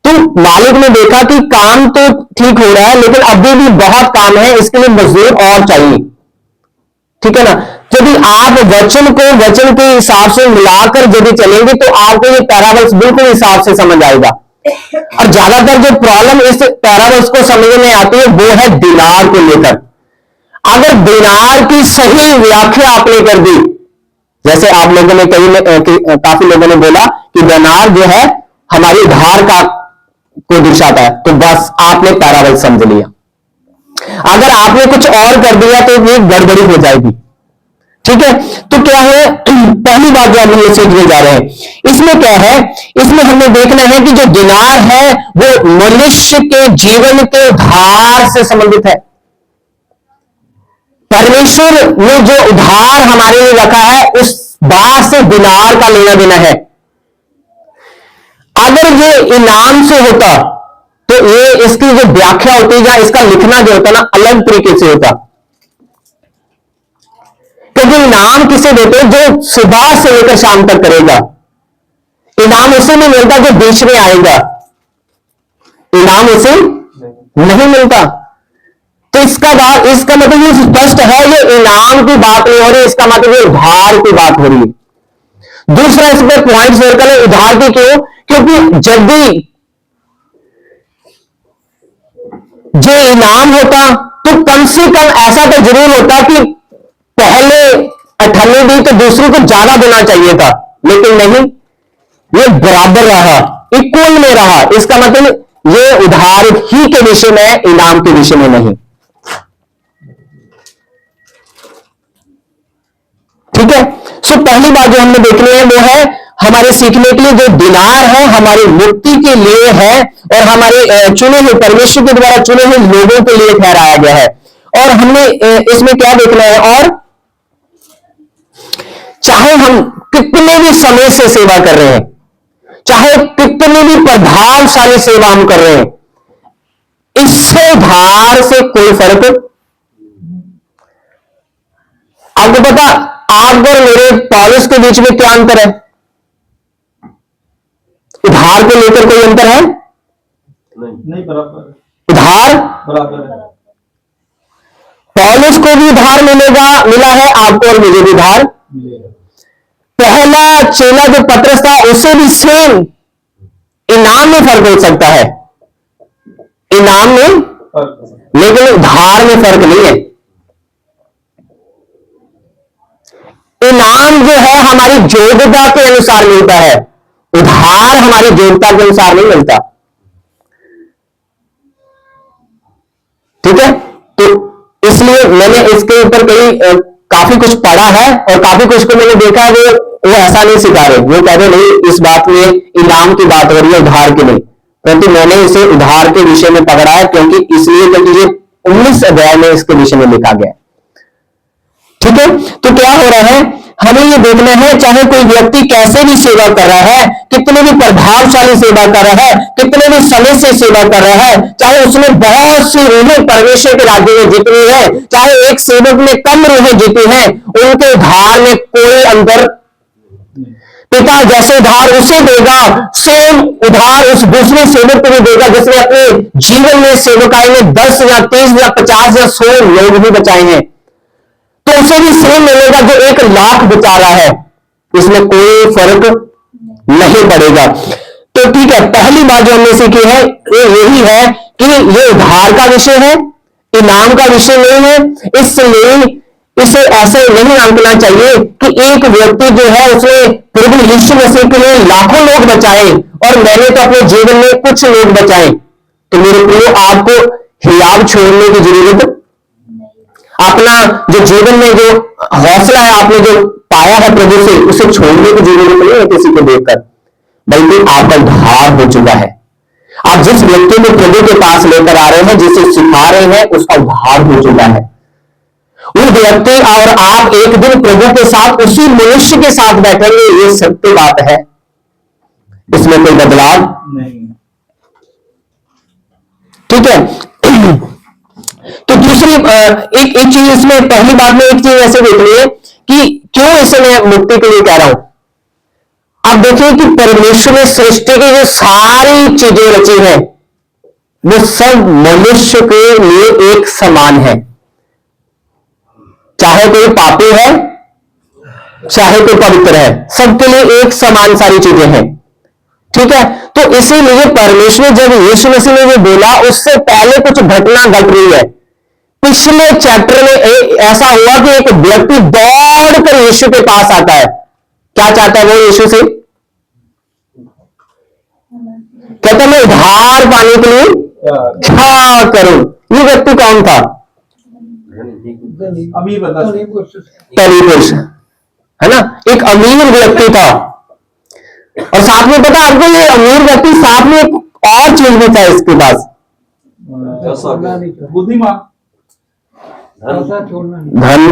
तो मालिक ने देखा कि काम तो ठीक हो रहा है लेकिन अभी भी बहुत काम है, इसके लिए मजदूर और चाहिए। ठीक है ना, यदि आप वचन को वचन के हिसाब से मिलाकर यदि चलेंगे तो आपको ये पैरावल्स बिल्कुल हिसाब से समझ आएगा। और ज्यादातर जो प्रॉब्लम इस पैरावल्स को समझने में आती है वो है दिनार को लेकर। अगर दिनार की सही व्याख्या आपने कर दी, जैसे आप लोगों ने काफी लोगों ने बोला कि दिनार जो है हमारी उधार का को दर्शाता है, तो बस आपने पैरावल समझ लिया। अगर आपने कुछ और कर दिया तो ये गड़बड़ी हो जाएगी। ठीक है, तो क्या है, पहली बात जो हम लोग सीखने जा रहे हैं, इसमें क्या है, इसमें हमें देखना है कि जो दिनार है वो मनुष्य के जीवन के उद्धार से संबंधित है। परमेश्वर ने जो उधार हमारे लिए रखा है उस बात से दिनार का लेना देना है। अगर ये इनाम से होता तो ये इसकी जो व्याख्या होती है, इसका लिखना जो होता ना अलग तरीके से होता। क्योंकि इनाम किसे देते हैं, जो सुबह से लेकर शाम तक करेगा। इनाम उसे नहीं मिलता जो बीच में आएगा, इनाम उसे नहीं मिलता। तो इसका मतलब ये स्पष्ट है, ये इनाम की बात नहीं हो रही, इसका मतलब ये उधार की बात हो रही है। दूसरा इस पर पॉइंट सर्कल है, उधार की क्यों, क्योंकि जब भी जो इनाम होता तो कम से कम ऐसा तो जरूर होता कि पहले 98 दी तो दूसरे को ज्यादा देना चाहिए था, लेकिन नहीं, ये बराबर रहा, इक्वल में रहा। इसका मतलब ये उधार ही के विषय में, इनाम के विषय में नहीं। ठीक है, सो पहली बात जो हमने देखनी है वो है हमारे सीखने के लिए जो दिनार है हमारी मुक्ति के लिए है और हमारे चुने हुए परमेश्वर के द्वारा चुने हुए लोगों के लिए ठहराया गया है। और हमने इसमें क्या देखना है, और चाहे हम कितने भी समय से सेवा कर रहे हैं, चाहे कितनी भी प्रभावशाली सेवा हम कर रहे हैं, इससे उधार से कोई फर्क। आपको पता आप और मेरे पौलुस के बीच में क्या अंतर है? उधार को लेकर कोई अंतर है? नहीं, बराबर उधार बराबर है। पौलुस को भी उधार मिला है, आपको और मुझे भी उधार। पहला चेला जो पतरस था, उसे भी सेम इनाम में फर्क हो सकता है, इनाम में, लेकिन उधार में फर्क नहीं है। इनाम जो है हमारी योग्यता के अनुसार मिलता है, उधार हमारी योग्यता के अनुसार नहीं मिलता। ठीक है, तो इसलिए मैंने इसके ऊपर काफी कुछ पढ़ा है और काफी कुछ को मैंने देखा है, वो ऐसा नहीं सिखा रहे, वो कह रहे नहीं इस बात में इनाम की बात हो रही है, उधार की नहीं। परंतु मैंने इसे उधार के विषय में पकड़ा है, क्योंकि ये 19 अध्याय में इसके विषय में लिखा गया है। ठीक है, तो क्या हो रहा है, हमें ये देखना है, चाहे कोई व्यक्ति कैसे भी सेवा कर रहा है, कितने भी प्रभावशाली सेवा कर रहा है, कितने भी समय से सेवा कर रहा है, चाहे उसमें बहुत सी रूहें परमेश्वर के राज्य में जीती है, चाहे एक सेवक में कम रूहें जीती हैं, उनके उधार में कोई अंतर। पिता जैसे उधार उसे देगा, सेम उधार उस दूसरे सेवक को भी देगा जिसने अपने जीवन में सेवकाई में 10 या 30 या 50 या 100 लोग भी बचाए हैं, तो उसे भी सेम मिलेगा जो 1 लाख बचा रहा है, इसमें कोई फर्क नहीं पड़ेगा। तो ठीक है, पहली बात जो हमने सीखी है यही है कि ये उधार का विषय है, इनाम का विषय नहीं है। इसलिए इसे ऐसे नहीं आंकना चाहिए कि एक व्यक्ति जो है उसने प्रभु यीशु मसीह के लिए लाखों लोग बचाए और मैंने तो अपने जीवन में कुछ लोग बचाए। तो मेरे प्रियो, आपको हियाब छोड़ने की जरूरत, अपना जो जीवन में जो हौसला है आपने जो पाया है प्रभु से, उसे छोड़ने की जरूरत नहीं है किसी को देखकर, बल्कि आपका उद्धार हो चुका है। आप जिस व्यक्ति को प्रभु के पास लेकर आ रहे हैं, जिसे सिखा रहे हैं, उसका उद्धार हो चुका है। वो व्यक्ति और आप एक दिन प्रभु के साथ उसी मनुष्य के साथ बैठेंगे, ये सत्य बात है, इसमें कोई बदलाव नहीं। ठीक है। तो दूसरी एक चीज इसमें, पहली बात में एक चीज ऐसे देखनी है कि क्यों इसे मैं मुक्ति के लिए कह रहा हूं। आप देखिए कि परमेश्वर ने सृष्टि की जो सारी चीजें रची है, वो सब मनुष्य के लिए एक समान है, चाहे कोई पापी है चाहे कोई पवित्र है, सबके लिए एक समान सारी चीजें हैं। ठीक है, तो इसीलिए परमेश्वर जब यीशु मसीह ने ये बोला, उससे पहले कुछ घटना घट रही है। पिछले चैप्टर में ऐसा हुआ कि एक व्यक्ति दौड़कर यीशु के पास आता है। क्या चाहता है वो यीशु से? कहता मैं उधार पाने के लिए क्या करूं। ये व्यक्ति कौन था? अमीर बंदा, धनी पुरुष, है ना, एक अमीर व्यक्ति था। और साथ में पता आपको, ये अमीर व्यक्ति साथ में एक और चीज भी था इसके पास, बुद्धिमान, धन,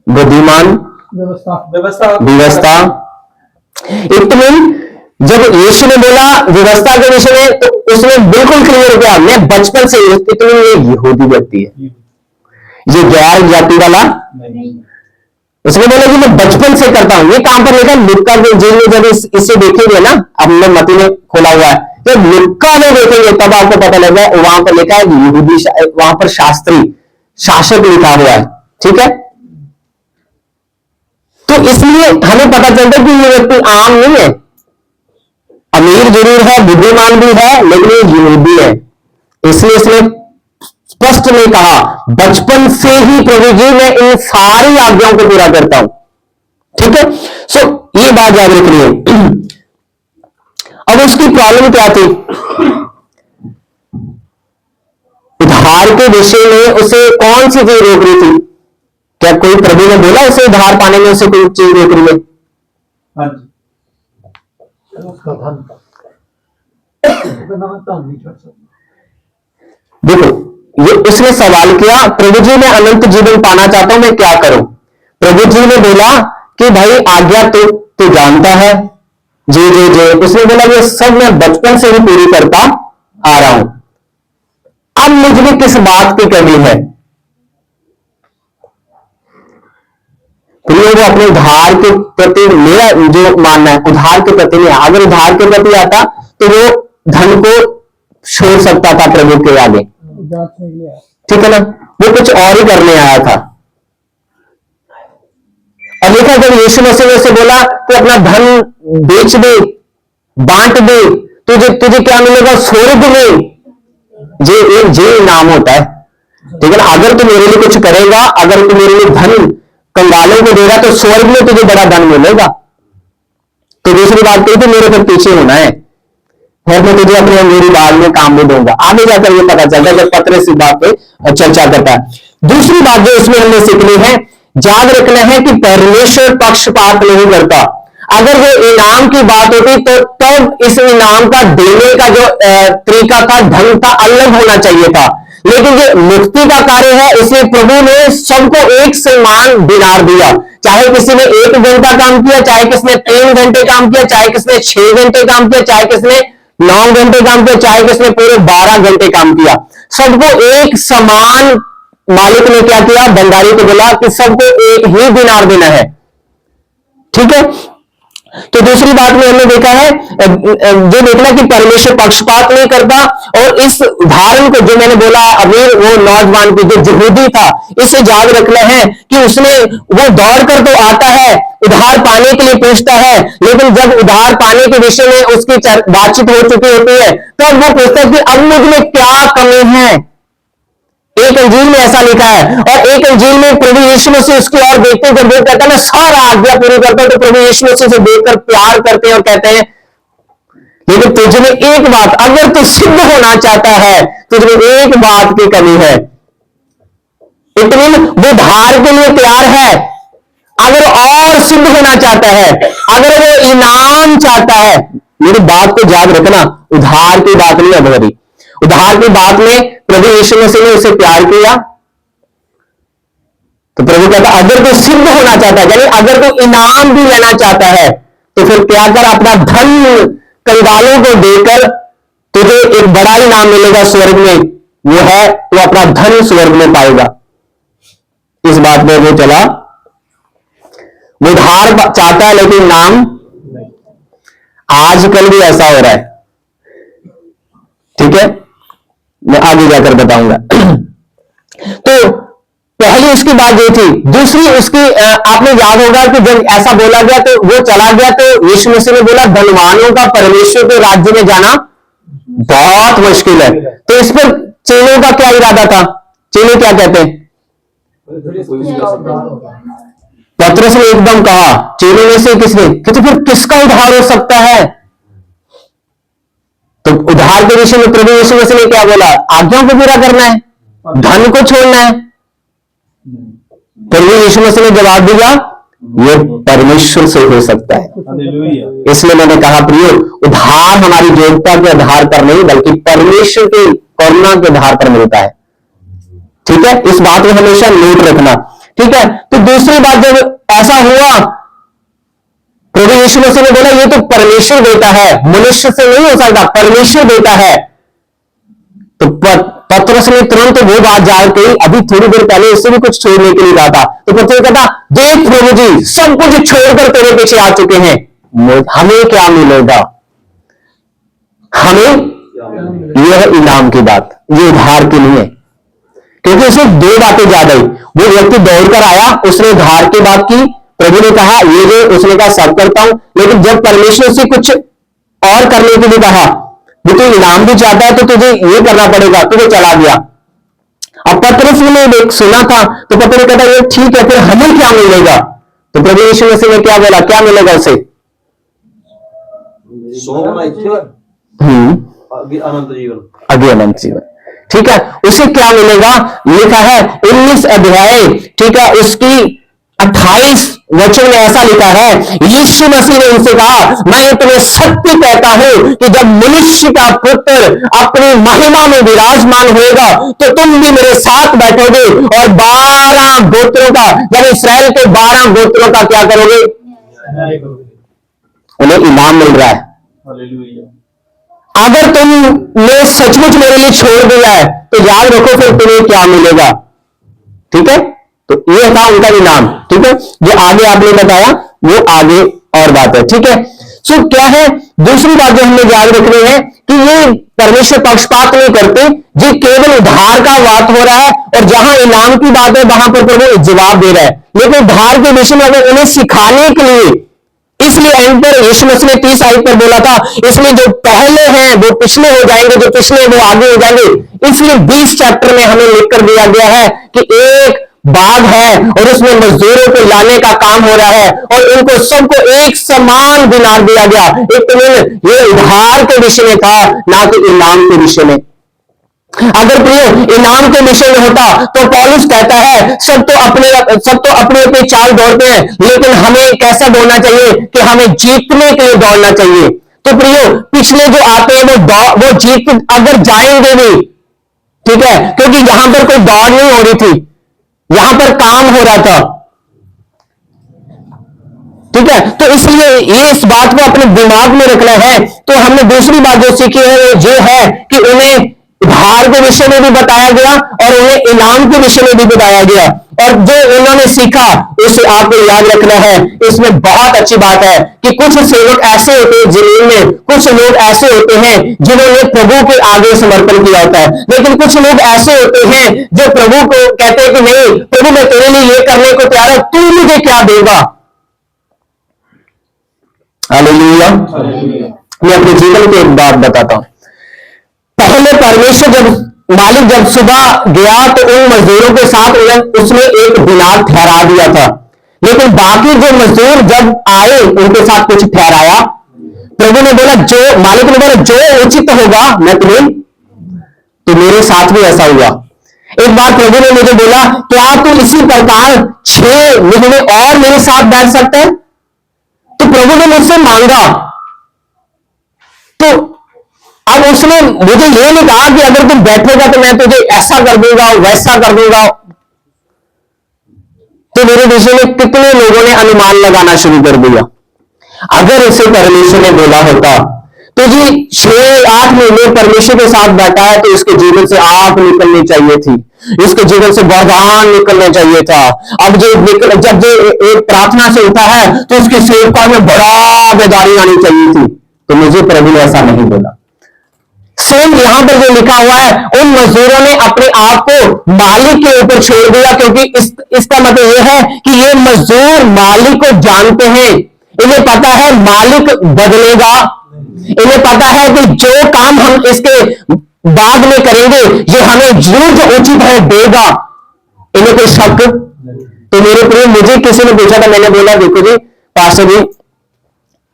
बुद्धिमान, व्यवस्था। एक तो नहीं, जब यीशु ने बोला व्यवस्था के विषय में, तो उसने बिल्कुल क्लियर किया, मैं बचपन से, इतने ये यहूदी व्यक्ति है, ये गैर जाति वाला नहीं। उसने बोला कि मैं बचपन से करता हूं। ये कहां पर लिखा? लुक्का के इंजील में जब इसे देखेंगे ना, हमने मती में खोला हुआ है, जब लुक्का में देखेंगे तब आपको पता लगेगा, वहां पर लिखा है यहूदी, वहां पर शास्त्री, शासक लिखा हुआ है। ठीक है, तो इसलिए हमें पता चलता है कि ये व्यक्ति आम नहीं है, अमीर जरूर है, बुद्धिमान भी है, लेकिन ये यहूदी है। इसलिए इसने स्पष्ट में कहा, बचपन से ही प्रभु जी मैं इन सारी आज्ञाओं को पूरा करता हूं। ठीक है, सो ये बात याद रखनी है। अब उसकी प्रॉब्लम क्या थी? उधार के विषय में उसे कौन सी चीज रोक रही थी? क्या कोई प्रभु ने बोला उसे उधार पाने में उसे कोई चीज रोक रही है? हाँ जी, देखो, ये उसने सवाल किया, प्रभु जी मैं अनंत जीवन पाना चाहता हूं, मैं क्या करूं? प्रभु जी ने बोला कि भाई आज्ञा तो जानता है, जी जी जी, उसने बोला ये सब मैं बचपन से ही पूरी करता आ रहा हूं, अब मुझ में किस बात की कमी है। तो ये वो अपने उधार के प्रति, मेरा जो मानना है उधार के प्रति नहीं, अगर उधार के प्रति आता तो वो धन को छोड़ सकता था प्रभु के आगे, ठीक है ना, वो कुछ और ही करने आया था। और देखा जब यीशु मसीह ने उसे बोला कि अपना धन बेच दे, बांट दे, तुझे तुझे क्या मिलेगा स्वर्ग में, जे इनाम होता है, ठीक है ना। अगर तू मेरे लिए कुछ करेगा, अगर तू मेरे लिए धन कंगालों को देगा तो स्वर्ग में तुझे बड़ा धन मिलेगा। तो दूसरी बात कही थी मेरे पर पीछे होना है और मैं तुझे अपने अंगूरी बाग में काम में दूंगा। आगे जाकर ये पता चलता है जब पतरस इस बात पे चर्चा करता है। दूसरी बात जो इसमें हमने सीखनी है, याद रखना है कि परमेश्वर पक्षपात नहीं करता। अगर वो इनाम की बात होती तो तब इस इनाम का देने का जो तरीका था, ढंग था, अलग होना चाहिए था। लेकिन ये मुक्ति का कार्य है, इसलिए प्रभु ने सबको एक समान दिनार दिया। चाहे किसी ने 1 घंटा काम किया, चाहे किसने 3 घंटे काम किया, चाहे किसने 6 घंटे काम किया, चाहे किसने 9 घंटे काम किया, चाहे किसने पूरे 12 घंटे काम किया, सबको एक समान मालिक ने क्या किया, भंडारी को बोला कि सबको एक ही दिनार देना है, ठीक है। तो दूसरी बात में हमने देखा है, जो देखना कि परमेश्वर पक्षपात नहीं करता। और इस उदाहरण को जो मैंने बोला अमीर वो नौजवान की जो यहूदी था, इससे याद रखना है कि उसने वो दौड़ कर तो आता है, उधार पाने के लिए पूछता है, लेकिन जब उधार पाने के विषय में उसकी बातचीत हो चुकी होती है तब वो पूछता है कि अब मुझ में क्या कमी है। एक अंजील में ऐसा लिखा है, और एक अंजील में प्रभु यीशु मसीह उसकी ओर देखते जब वो कहता है मैं सारा आज्ञा पूरी करता हूं, तो प्रभु यीशु मसीह से देखकर प्यार करते हैं और कहते हैं लेकिन तुझ में एक बात, अगर तू सिद्ध होना चाहता है, तुझ में एक बात की कमी है। इट मीन वो धार के लिए तैयार है, अगर और सिद्ध होना चाहता है, अगर वो इनाम चाहता है। मेरी बात को याद रखना, उधार की बात नहीं अब हो रही। उधार की बात में प्रभु यीशु मसीह ने उसे प्यार किया, तो प्रभु कहता अगर तू सिद्ध होना चाहता है, यानी अगर तू इनाम भी लेना चाहता है, तो फिर क्या कर, अपना धन कंगालों को देकर तुझे एक बड़ा इनाम मिलेगा स्वर्ग में, वो है तू अपना धन स्वर्ग में पाएगा। इस बात में वो चला, वो उधार चाहता है लेकिन इनाम। आजकल भी ऐसा हो रहा है, ठीक है, मैं आगे जाकर बताऊंगा। तो पहली उसकी बात ये थी। दूसरी उसकी आपने याद होगा कि जब ऐसा बोला गया तो वो चला गया, तो यीशु मसीह ने बोला धनवानों का परमेश्वर के राज्य में जाना बहुत मुश्किल है। तो इस पर चेलों का क्या इरादा था, चेले क्या कहते हैं, पतरस ने एकदम कहा, चेलों में से किसने कि तो फिर किसका उद्धार हो सकता है। तो उधार के विषय में प्रभु यीशु मसीह ने क्या बोला, आज्ञाओं को पूरा करना है, धन को छोड़ना है। प्रभु यीशु मसीह ने जवाब दिया ये परमेश्वर से हो सकता है। इसलिए मैंने कहा प्रियो, उधार हमारी योग्यता के आधार पर नहीं बल्कि परमेश्वर की करुणा के आधार पर मिलता है, ठीक है। इस बात को हमेशा नोट रखना, ठीक है। तो दूसरी बात जब ऐसा हुआ, प्रभु यीशु मसीह ने बोला ये तो परमेश्वर देता है, मनुष्य से नहीं हो सकता, परमेश्वर देता है। तो पतरस ने तुरंत वो बात याद कही, अभी थोड़ी देर पहले उससे भी कुछ छोड़ने के लिए कहा था। तो पतरस कहता देख प्रभु जी सब कुछ छोड़कर तेरे पीछे आ चुके हैं, हमें क्या मिलेगा, हमें यह इनाम की बात, ये उधार की नहीं है। क्योंकि उसे 2 बातें याद आई। वो व्यक्ति दौड़कर आया, उसने उधार की बात की, प्रभु ने कहा ये जो, उसने कहा सब करता हूं। लेकिन जब परमेश्वर से कुछ और करने के लिए कहा, वो तो इनाम भी चाहता है तो तुझे ये करना पड़ेगा, तो वो चला गया। अब पतरस ने सुना था तो पतरस कहता ये ठीक है, फिर हमें क्या मिलेगा। तो प्रभु यीशु मसीह ने क्या बोला, क्या मिलेगा उसे, अनंत जीवन, आगे अनंत जीवन, ठीक है। उसे क्या मिलेगा, लिखा है 19 अध्याय, ठीक है, उसकी 28 वचन में ऐसा लिखा है, यीशु मसीह ने उनसे कहा मैं तुम्हें सत्य कहता हूं कि जब मनुष्य का पुत्र अपनी महिमा में विराजमान होगा तो तुम भी मेरे साथ बैठोगे और 12 गोत्रों का, जब इस्राएल के 12 गोत्रों का क्या करोगे, उन्हें इनाम मिल रहा है। हालेलुया। अगर तुमने सचमुच मेरे लिए छोड़ दिया है तो याद रखो फिर तुम्हें क्या मिलेगा। ठीक है, तो ये था उनका इनाम। ठीक है, जो आगे आपने बताया वो आगे और बात है। ठीक है, सो क्या है दूसरी बात जो हमें याद रखनी है कि ये परमेश्वर पक्षपात नहीं करते, ये केवल उद्धार का बात हो रहा है, और जहां इनाम की बात है वहां पर प्रभु जवाब दे रहा है। लेकिन उद्धार के विषय में अगर उन्हें सिखाने के लिए, इसलिए एंड पर यीशु मसीह ने 30 आयत पर बोला था, इसमें जो पहले हैं वो पिछले हो जाएंगे, जो पिछले वो आगे हो जाएंगे। इसलिए 20 चैप्टर में हमें लिखकर दिया गया है कि एक बाग है और उसमें मजदूरों को लाने का काम हो रहा है, और उनको सबको एक समान दिनार दिया गया। एक तो ये उद्धार के विषय में था, ना कि इनाम के विषय में। अगर प्रियो इनाम के विषय में होता तो पौलुस कहता है सब तो अपने चाल दौड़ते हैं, लेकिन हमें कैसा दौड़ना चाहिए कि हमें जीतने के लिए दौड़ना चाहिए। तो प्रियो पिछले जो आते हैं वो जीत अगर जाएंगे भी, ठीक है, क्योंकि यहां पर कोई दौड़ नहीं हो रही थी, यहां पर काम हो रहा था। ठीक है, तो इसलिए ये इस बात को अपने दिमाग में रखना है। तो हमने दूसरी बात जो सीखी है वो ये है कि उन्हें उद्धार के विषय में भी बताया गया और उन्हें इनाम के विषय में भी बताया गया, और जो उन्होंने सीखा उसे आपको याद रखना है। इसमें बहुत अच्छी बात है कि कुछ सेवक ऐसे होते हैं जमीन में, कुछ लोग ऐसे होते हैं जिन्होंने प्रभु के आगे समर्पण किया होता है, लेकिन कुछ लोग ऐसे होते हैं जो प्रभु को कहते हैं कि नहीं प्रभु मैं तेरे लिए ये करने को तैयार हूं, तू मुझे क्या देगा। हालेलुया। मैं अपने जीवन की एक बात बताता हूं। पहले परमेश्वर मालिक जब सुबह गया तो उन मजदूरों के साथ उसने एक दिनार ठहरा दिया था, लेकिन बाकी जो मजदूर जब आए उनके साथ कुछ ठहराया। प्रभु ने बोला मालिक ने बोला जो उचित होगा मैं तुम्हें, तो मेरे साथ भी ऐसा हुआ। एक बार प्रभु ने मुझे बोला क्या तू इसी प्रकार 6 महीने और मेरे साथ बैठ सकता है। तो प्रभु ने मुझसे मांगा, तो अब उसने मुझे ये नहीं कहा कि अगर तुम बैठेगा तो मैं तुझे ऐसा कर दूंगा वैसा कर दूंगा। तो मेरे विषय में कितने लोगों ने अनुमान लगाना शुरू कर दिया। अगर इसे परमेश्वर ने बोला होता तो जी 6-8 महीने परमेश्वर के साथ बैठा है तो इसके जीवन से आग निकलनी चाहिए थी, इसके जीवन से वरदान निकलना चाहिए था। अब जब एक प्रार्थना से उठा है तो उसकी सेवका में बड़ा बेदारी आनी चाहिए थी। तो मुझे प्रभु ने ऐसा नहीं बोला। सेम यहां पर जो लिखा हुआ है उन मजदूरों ने अपने आप को मालिक के ऊपर छोड़ दिया, क्योंकि इसका मतलब यह है कि ये मजदूर मालिक को जानते हैं, इन्हें पता है मालिक बदलेगा, इन्हें पता है कि जो काम हम इसके बाद में करेंगे ये हमें जरूर जो उचित है देगा। इन्हें कोई शक। तो मेरे प्रिय मुझे किसी ने पूछा था, मैंने बोला देखो जी पास्टर जी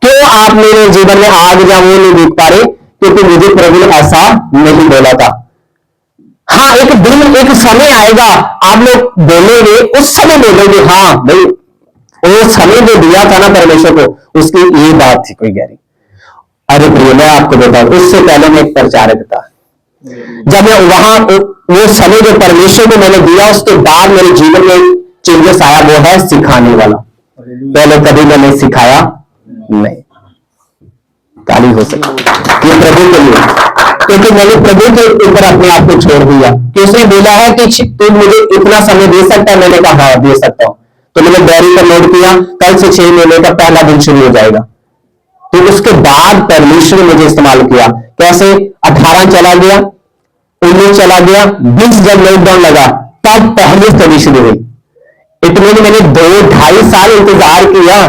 क्यों आप मेरे जीवन में आग या वो नहीं देख पा रहे, क्योंकि मुझे प्रभु ने ऐसा नहीं बोला था। हाँ एक दिन एक समय आएगा आप लोग बोलेंगे, उस समय बोलेंगे हाँ भाई वो समय जो दिया था ना परमेश्वर को उसकी ये बात थी कोई गहरी। अरे प्रिय मैं आपको बताऊं उससे पहले मैं एक प्रचारक था। जब मैं वहां वो समय जो परमेश्वर को मैंने दिया उसके बाद मेरे जीवन में चेंजेस आया, वो है सिखाने वाला। पहले कभी मैंने सिखाया नहीं। ताली हो सके ये प्रभु के लिए, क्योंकि मैंने प्रभु के ऊपर अपने आप को छोड़ दिया कि उसने बोला है कि तू मुझे इतना समय दे सकता है। मैंने कहा हाँ दे सकता हूं। तो मैंने डायरी पर नोट किया कल से 6 महीने का पहला दिन शुरू हो जाएगा। तो उसके बाद परमेश्वर ने मुझे इस्तेमाल किया। कैसे 18 चला गया, 19 चला गया, 20 जब लॉकडाउन लगा तब पहली स्टडी शुरू हुई। इतने में मैंने 2-2.5 साल इंतजार किया,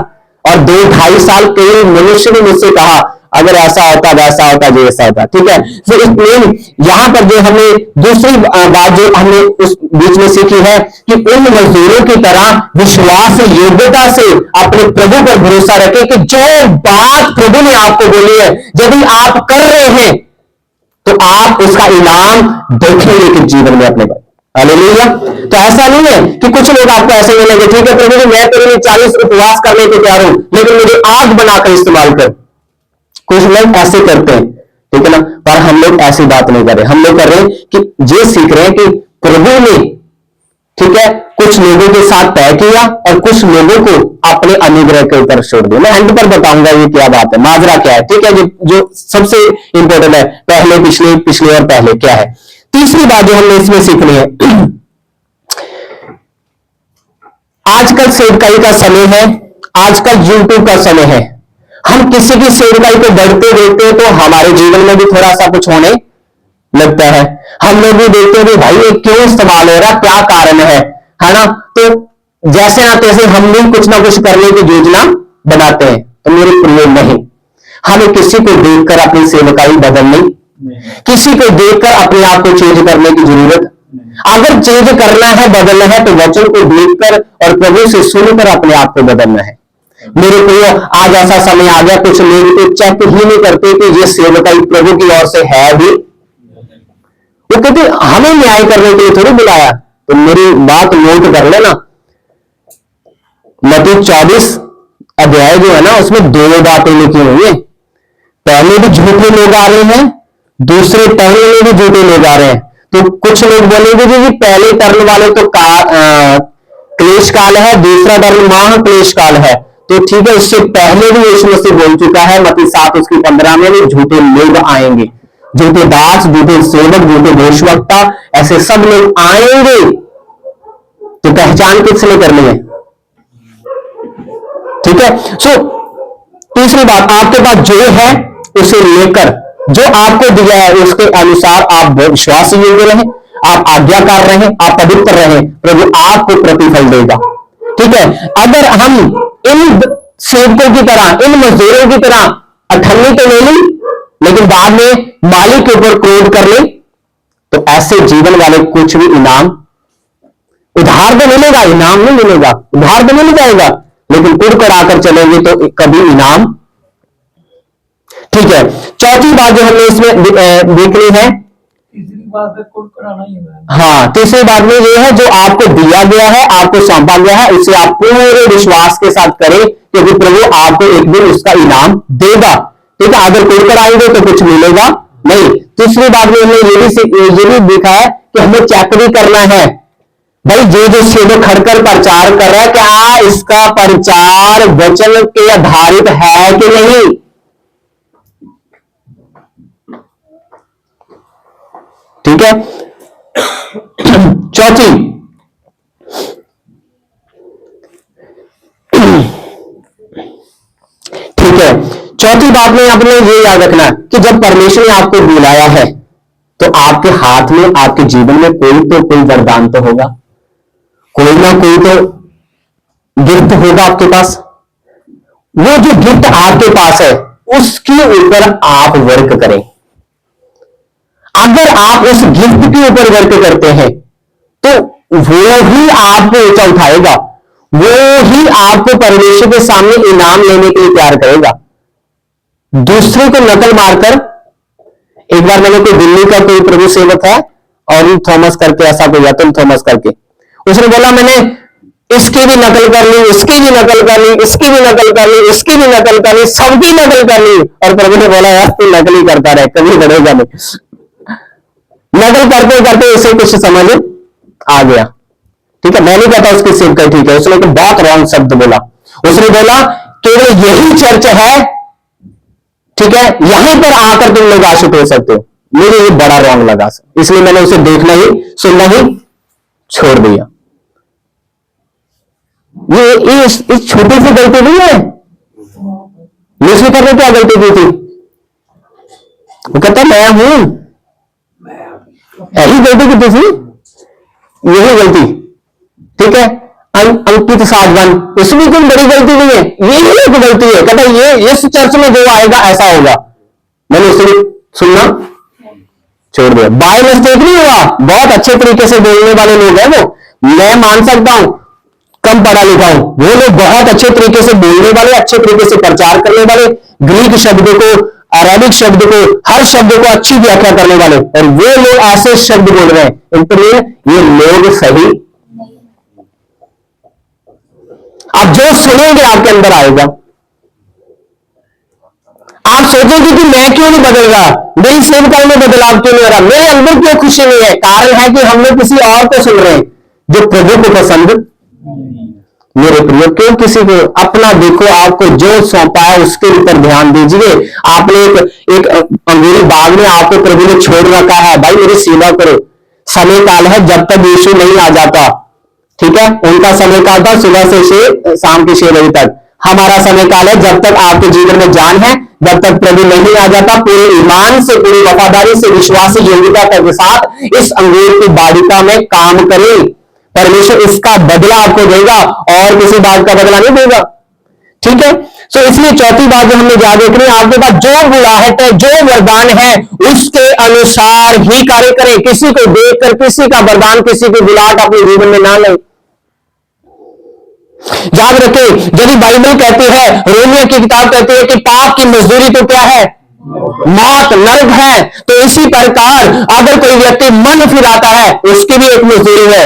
और 2-2.5 साल कई मनुष्य ने मुझसे कहा अगर ऐसा होता वैसा होता जो ऐसा होता। ठीक है, तो इसलिए यहां पर जो हमें दूसरी बात जो हमने उस बीच में सीखी है कि उन मजदूरों की तरह विश्वास से योग्यता से अपने प्रभु पर भरोसा रखें कि जो बात प्रभु ने आपको बोली है यदि आप कर रहे हैं तो आप उसका इनाम देखेंगे कि जीवन में अपने पर। हालेलुया। तो ऐसा नहीं है कि कुछ लोग आपको ऐसे मिलेंगे ठीक है प्रभु जी मैं तेरे लिए 40 उपवास करने को तैयार हूं लेकिन मुझे आग बनाकर इस्तेमाल कर। कुछ लोग ऐसे करते हैं, ठीक है ना, पर हम लोग ऐसी बात नहीं कर रहे। हम लोग कर रहे हैं कि ये सीख रहे हैं कि प्रभु ने, ठीक है, कुछ लोगों के साथ तय किया और कुछ लोगों को अपने अनुग्रह के ऊपर छोड़ दिया। मैं एंड पर बताऊंगा ये क्या बात है, माजरा क्या है, ठीक है। जो सबसे इंपॉर्टेंट है, पहले पिछले, पिछले और पहले क्या है। तीसरी बात जो हमने इसमें सीखनी है, आजकल सेवकाई का समय है, आजकल यूट्यूब का समय है। हम किसी की सेवकाई को बढ़ते देखते हैं तो हमारे जीवन में भी थोड़ा सा कुछ होने लगता है। हम लोग भी देखते हैं कि भाई ये क्यों इस्तेमाल हो रहा, क्या कारण है ना। तो जैसे ना तैसे हम भी कुछ ना कुछ करने की योजना बनाते हैं। तो मेरे प्रिय, नहीं, हमें किसी को देखकर अपनी सेवकाई बदलनी, किसी को देखकर अपने आप को चेंज करने की जरूरत। अगर चेंज करना है, बदलना है, तो वचन को देखकर और प्रभु से सुनकर अपने आप को बदलना है। मेरे प्रियो, आज ऐसा समय आ गया, कुछ लोग तो चेक ही नहीं करते कि ये सेवकाई प्रभु की ओर से है भी। वो कहते हमें न्याय करने के लिए थोड़ी बुलाया। तो मेरी बात नोट कर लेना, मत्ती 24 अध्याय जो है ना, उसमें दो बातें लिखी हुई है। पहले भी झूठे लोग आ रहे हैं, दूसरे पहले में भी झूठे लोग आ रहे हैं। तो कुछ लोग बोलेंगे जी पहले टर्न वाले तो क्लेश काल है, दूसरा टर्न महा क्लेश काल है। तो ठीक है, इससे पहले भी यीशु मसीह बोल चुका है, मत्ती 7 उसकी 15 में भी झूठे लोग आएंगे, झूठे दास, झूठे सेवक, झूठे भविष्यवक्ता, ऐसे सब लोग आएंगे। तो पहचान किसने करनी है, ठीक है। सो तीसरी बात, आपके पास जो है उसे लेकर, जो आपको दिया है उसके अनुसार आप विश्वास योग्य रहें, आप आज्ञाकार रहें, आप पवित्र रहें, प्रभु आपको प्रतिफल देगा, ठीक है। अगर हम इन सेवकों की तरह, इन मजदूरों की तरह अठन्नी तो ले ली, लेकिन बाद में मालिक के ऊपर क्रोध कर ले, तो ऐसे जीवन वाले कुछ भी इनाम, उधार तो मिलेगा, इनाम नहीं मिलेगा। उधार तो मिल जाएगा, लेकिन कुड़ आकर चलेंगे तो कभी इनाम, ठीक है। चौथी बात जो हमने इसमें देखनी है, तीसरी बात है कुड़ कराना ही है। हाँ, तीसरी बात में ये है, जो आपको दिया गया है, आपको सौंपा गया है, उसे आप पूरे विश्वास के साथ करें, क्योंकि प्रभु आपको एक दिन उसका इनाम देगा, ठीक है। अगर कुड़ कराएंगे तो कुछ मिलेगा नहीं। तीसरी बात में हमने ये भी देखा है कि हमें चेक भी करना है, भाई जो सेवक खड़कर प्रचार कर रहा है, क्या इसका प्रचार वचन के आधारित है कि नहीं। ठीक है। चौथी, ठीक है, चौथी बात में आपने ये याद रखना कि जब परमेश्वर ने आपको बुलाया है तो आपके हाथ में, आपके जीवन में कोई वरदान तो होगा, कोई ना कोई तो गिफ्ट होगा आपके पास। वो जो गिफ्ट आपके पास है उसके ऊपर आप वर्क करें। अगर आप उस गिफ्ट के ऊपर वर्क करते हैं तो वो ही आपको ऊंचा उठाएगा, वो ही आपको परमेश्वर के सामने इनाम लेने के लिए तैयार करेगा। दूसरे को नकल मारकर, एक बार मैंने कोई दिल्ली का कोई प्रभु सेवक है और थॉमस करके, ऐसा कोई अतुल थॉमस करके, उसने बोला मैंने इसकी भी नकल कर ली, इसकी भी नकल कर ली, इसकी भी नकल कर ली, इसकी भी नकल कर ली, सबकी नकल कर ली। और प्रभु ने बोला यार तू नकल ही करता रहे, कभी बढ़ेगा नहीं। नकल करते करते उसे कुछ समझ आ गया, ठीक है। मैं नहीं कहता उसकी सेवकाई ठीक है, उसने तो बहुत रॉन्ग शब्द बोला। उसने बोला केवल यही चर्च है, ठीक है, यहीं पर आकर तुम लोग आश्रित हो सकते हो। मुझे ये बड़ा रॉन्ग लगा, इसलिए मैंने उसे देखना ही, सुनना ही छोड़ दिया। ये इस छोटी सी गलती नहीं है, यीशु करने क्या गलती की थी? वो कहता मैं हूं, यही गलती की थी, यही गलती, ठीक है। अंकित साधवन, उसमें कोई बड़ी गलती नहीं है, यही एक गलती है। कहता ये इस चर्च में जो आएगा ऐसा होगा। मैंने उसे सुनना छोड़ दिया। बाय मिस्टेक नहीं हुआ, बहुत अच्छे तरीके से बोलने वाले लोग हैं वो, मैं मान सकता हूं, कम पढ़ा लिखा हूं, वो लोग बहुत अच्छे तरीके से बोलने वाले, अच्छे तरीके से प्रचार करने वाले, ग्रीक शब्द को, अरबिक शब्द को, हर शब्द को अच्छी व्याख्या करने वाले, और वो लोग ऐसे शब्द बोल रहे हैं, इसलिए ये लोग सही। आप जो सुनेंगे आपके अंदर आएगा। आप सोचेंगे कि मैं क्यों नहीं बदल रहा, मेरी सेवकाई में बदलाव क्यों नहीं हो रहा, मेरे अंदर क्यों खुशी नहीं है। कारण है कि हम लोग किसी और को सुन रहे हैं, जो प्रभु को पसंद मेरे प्रिय, क्यों किसी को अपना देखो, आपको जो सौंपा है उसके ऊपर ध्यान दीजिए। आपने एक अंगूरी बाग में आपको प्रभु ने छोड़ रखा है, भाई मेरी सेवा करो। समय काल है जब तक यीशु नहीं आ जाता, ठीक है। उनका समय काल था सुबह से शाम के 6 बजे तक। हमारा समय काल है जब तक आपके जीवन में जान है, जब तक प्रभु नहीं आ जाता, पूरे ईमान से, पूरी वफादारी से, विश्वास योग्यता के साथ इस अंगूर की बाड़िका में काम करें। परमेश्वर इसका बदला आपको देगा और किसी बात का बदला नहीं देगा, ठीक है। सो इसलिए चौथी बात जो हमने याद रखनी, आपके पास जो बुलाहट है, जो वरदान है, उसके अनुसार ही कार्य करें। किसी को देखकर किसी का वरदान, किसी की बुलाहट अपने जीवन में ना लें। याद रखें, यदि बाइबल कहती है, रोमियो की किताब कहती है कि पाप की मजदूरी तो क्या है? मौत, नरक है। तो इसी प्रकार अगर कोई व्यक्ति मन फिराता है, उसकी भी एक मजदूरी है,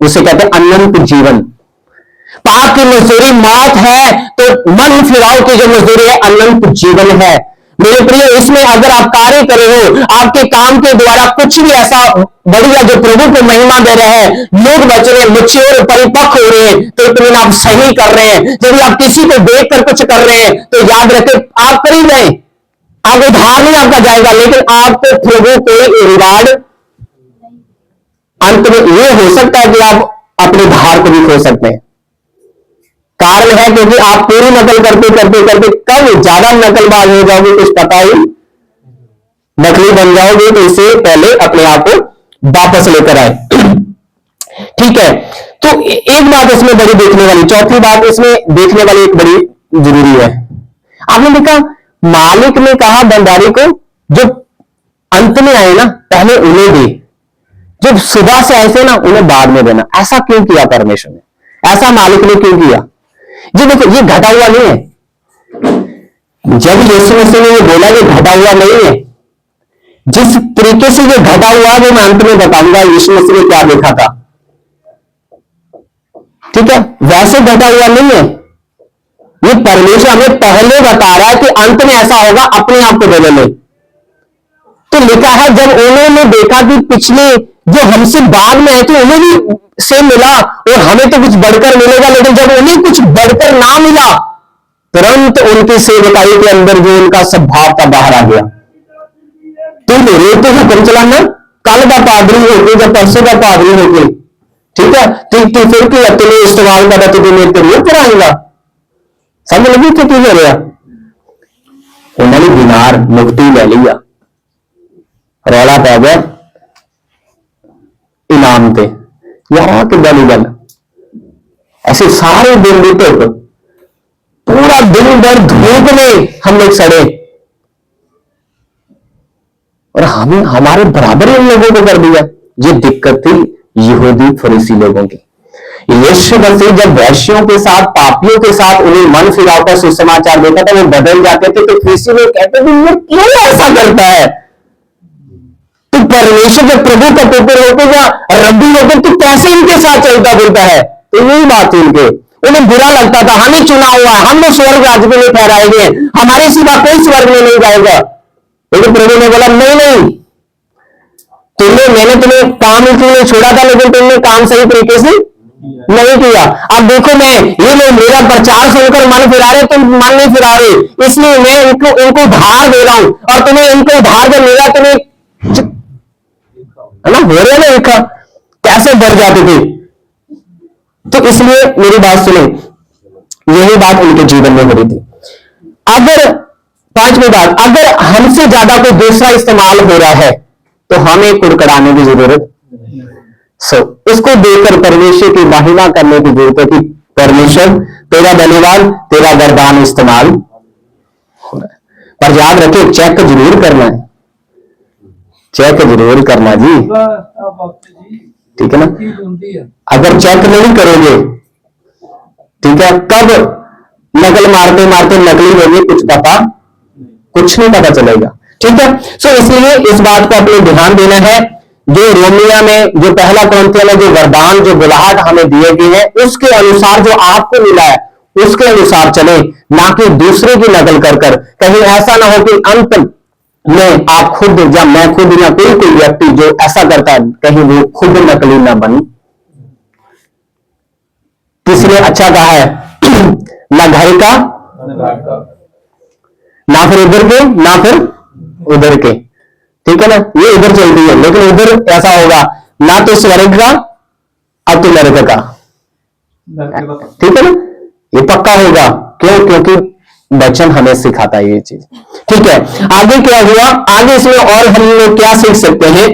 उसे कहते हैं अनंत जीवन। पाप की मजदूरी मौत है, तो मन फिराव की जो मजदूरी है अनंत जीवन है। मेरे प्रिय, इसमें अगर आप कार्य कर रहे हो, आपके काम के द्वारा कुछ भी ऐसा बढ़िया जो प्रभु को महिमा दे रहे हैं, लोग बच रहे हैं, मैच्योर परिपक्व हो रहे हैं, तो इतना आप सही कर रहे हैं। यदि आप किसी को देखकर कुछ कर रहे हैं, तो याद रखें आप कर ही रहे, आप उधार नहीं आपका जाएगा, लेकिन आपको प्रभु कोई रिवार्ड अंत में ये हो सकता है कि आप अपने धार को भी खो सकते हैं। कारण है क्योंकि आप पूरी नकल करते करते करते कब ज्यादा नकलबाज हो जाओगे कुछ पता ही, नकली बन जाओगे। तो इससे पहले अपने आप को वापस लेकर आए, ठीक है। तो एक बात इसमें बड़ी देखने वाली, चौथी बात इसमें देखने वाली एक बड़ी जरूरी है। आपने देखा मालिक ने कहा बंदारी को, जो अंत में आए ना पहले उन्हें दे, जब सुबह से ऐसे ना उन्हें बाद में देना। ऐसा क्यों किया परमेश्वर ने? ऐसा मालिक ने क्यों किया? जी देखो, ये घटा हुआ नहीं है। जब यीशु मसीह ने ये बोला ये घटा हुआ नहीं है, जिस तरीके से ये घटा हुआ वो मैं अंत में बताऊंगा यीशु मसीह ने क्या देखा था, ठीक है। वैसे घटा हुआ नहीं है, ये परमेश्वर हमें पहले बता रहा है कि अंत में ऐसा होगा, अपने आप को बदल ले। तो लिखा है जब उन्होंने देखा कि पिछले जो हमसे बाद में आए थे उन्हें भी से मिला और हमें तो कुछ बढ़कर मिलेगा, लेकिन जब उन्हें कुछ बढ़कर ना मिला, तुरंत उनकी सेवकाई के अंदर जो उनका स्वभाव था बाहर आ गया। तुम रोते हुक्म चलाना, कल का पादरी होके जब परसों का पादरी होके, ठीक है, तो फिर की तुम्हें इस्तेमाल करा तो तुम्हें तो पर आएगा। समझ लगी तो क्यों हो रहा? उन्होंने दिनार मुक्ति ले लिया, रौला पै गया इनाम थे, यहां के गल ऐसे सारे दिन भी तो पूरा दिन भर धूप में हम लोग सड़े और हमें हमारे बराबर ही उन लोगों को कर दिया। ये दिक्कत थी यहूदी फरीसी लोगों की। यीशु मसीह जब वैश्यों के साथ, पापियों के साथ उन्हें मन फिराव का सुसमाचार देता था, वो बदल जाते थे। तो फरीसी लोग कहते थे ये क्यों ऐसा करता है? तो परमेश्वर जब प्रभु का पुत्र होते या रब्बी होते तो कैसे इनके साथ चलता बोलता है? तो यही बात थी उनके, उन्हें बुरा लगता था। हमें चुना हुआ है, हम लोग स्वर्ग राज्य में ठहराए गए, हमारे सिवा कोई स्वर्ग में नहीं जाएगा। लेकिन प्रभु ने बोला नहीं, मैंने तुम्हें काम इसलिए छोड़ा था, लेकिन तुमने काम सही तरीके से नहीं किया। अब देखो मैं ये लोग मेरा प्रचार सुनकर मन फिरा रहे, तुम मन नहीं फिरा रहे, इसलिए मैं इनको उधार दे रहा हूं और तुम्हें इनको उधार दे मेरा तुम्हें है ना हो रहा ना, देखा कैसे बढ़ जाते थे। तो इसलिए मेरी बात सुने, यही बात उनके जीवन में हो रही थी। अगर पांचवी बात, अगर हमसे ज्यादा कोई दूसरा इस्तेमाल हो रहा है तो हमें कुड़कड़ाने की जरूरत उसको देकर परमेश्वर की महिमा करने की जरूरत है कि परमेश्वर तेरा धन्यवाद, तेरा वरदान इस्तेमाल हो रहा है। पर याद रखिए चेक जरूर करना है, चेक जरूर करना जी, ठीक है ना। अगर चेक नहीं करोगे, ठीक है, कब नकल मारते मारते नकली होंगे कुछ नहीं पता चलेगा, ठीक है। सो इसलिए इस बात को अपने ध्यान देना है। जो रोमिया में, जो पहला कुरिन्थियों में जो वरदान, जो बुलाहट हमें दिए गए हैं, उसके अनुसार जो आपको मिला है उसके अनुसार चले, ना कि दूसरे की नकल कर कर। कहीं ऐसा ना हो कि अंत में आप खुद या मैं खुद या कोई व्यक्ति जो ऐसा करता है, कहीं वो खुद नकली ना बन किसी ने अच्छा कहा है ना घर का, ना फिर उधर के, ना फिर उधर के। ठीक है ना, ये इधर चलती है, लेकिन उधर ऐसा होगा ना तो स्वर्ग का अब तो नरक का। ठीक है ना, ये पक्का होगा। क्यों? क्योंकि वचन हमें सिखाता है ये चीज। ठीक है, आगे क्या हुआ, आगे इसमें और हम लोग क्या सीख सकते हैं?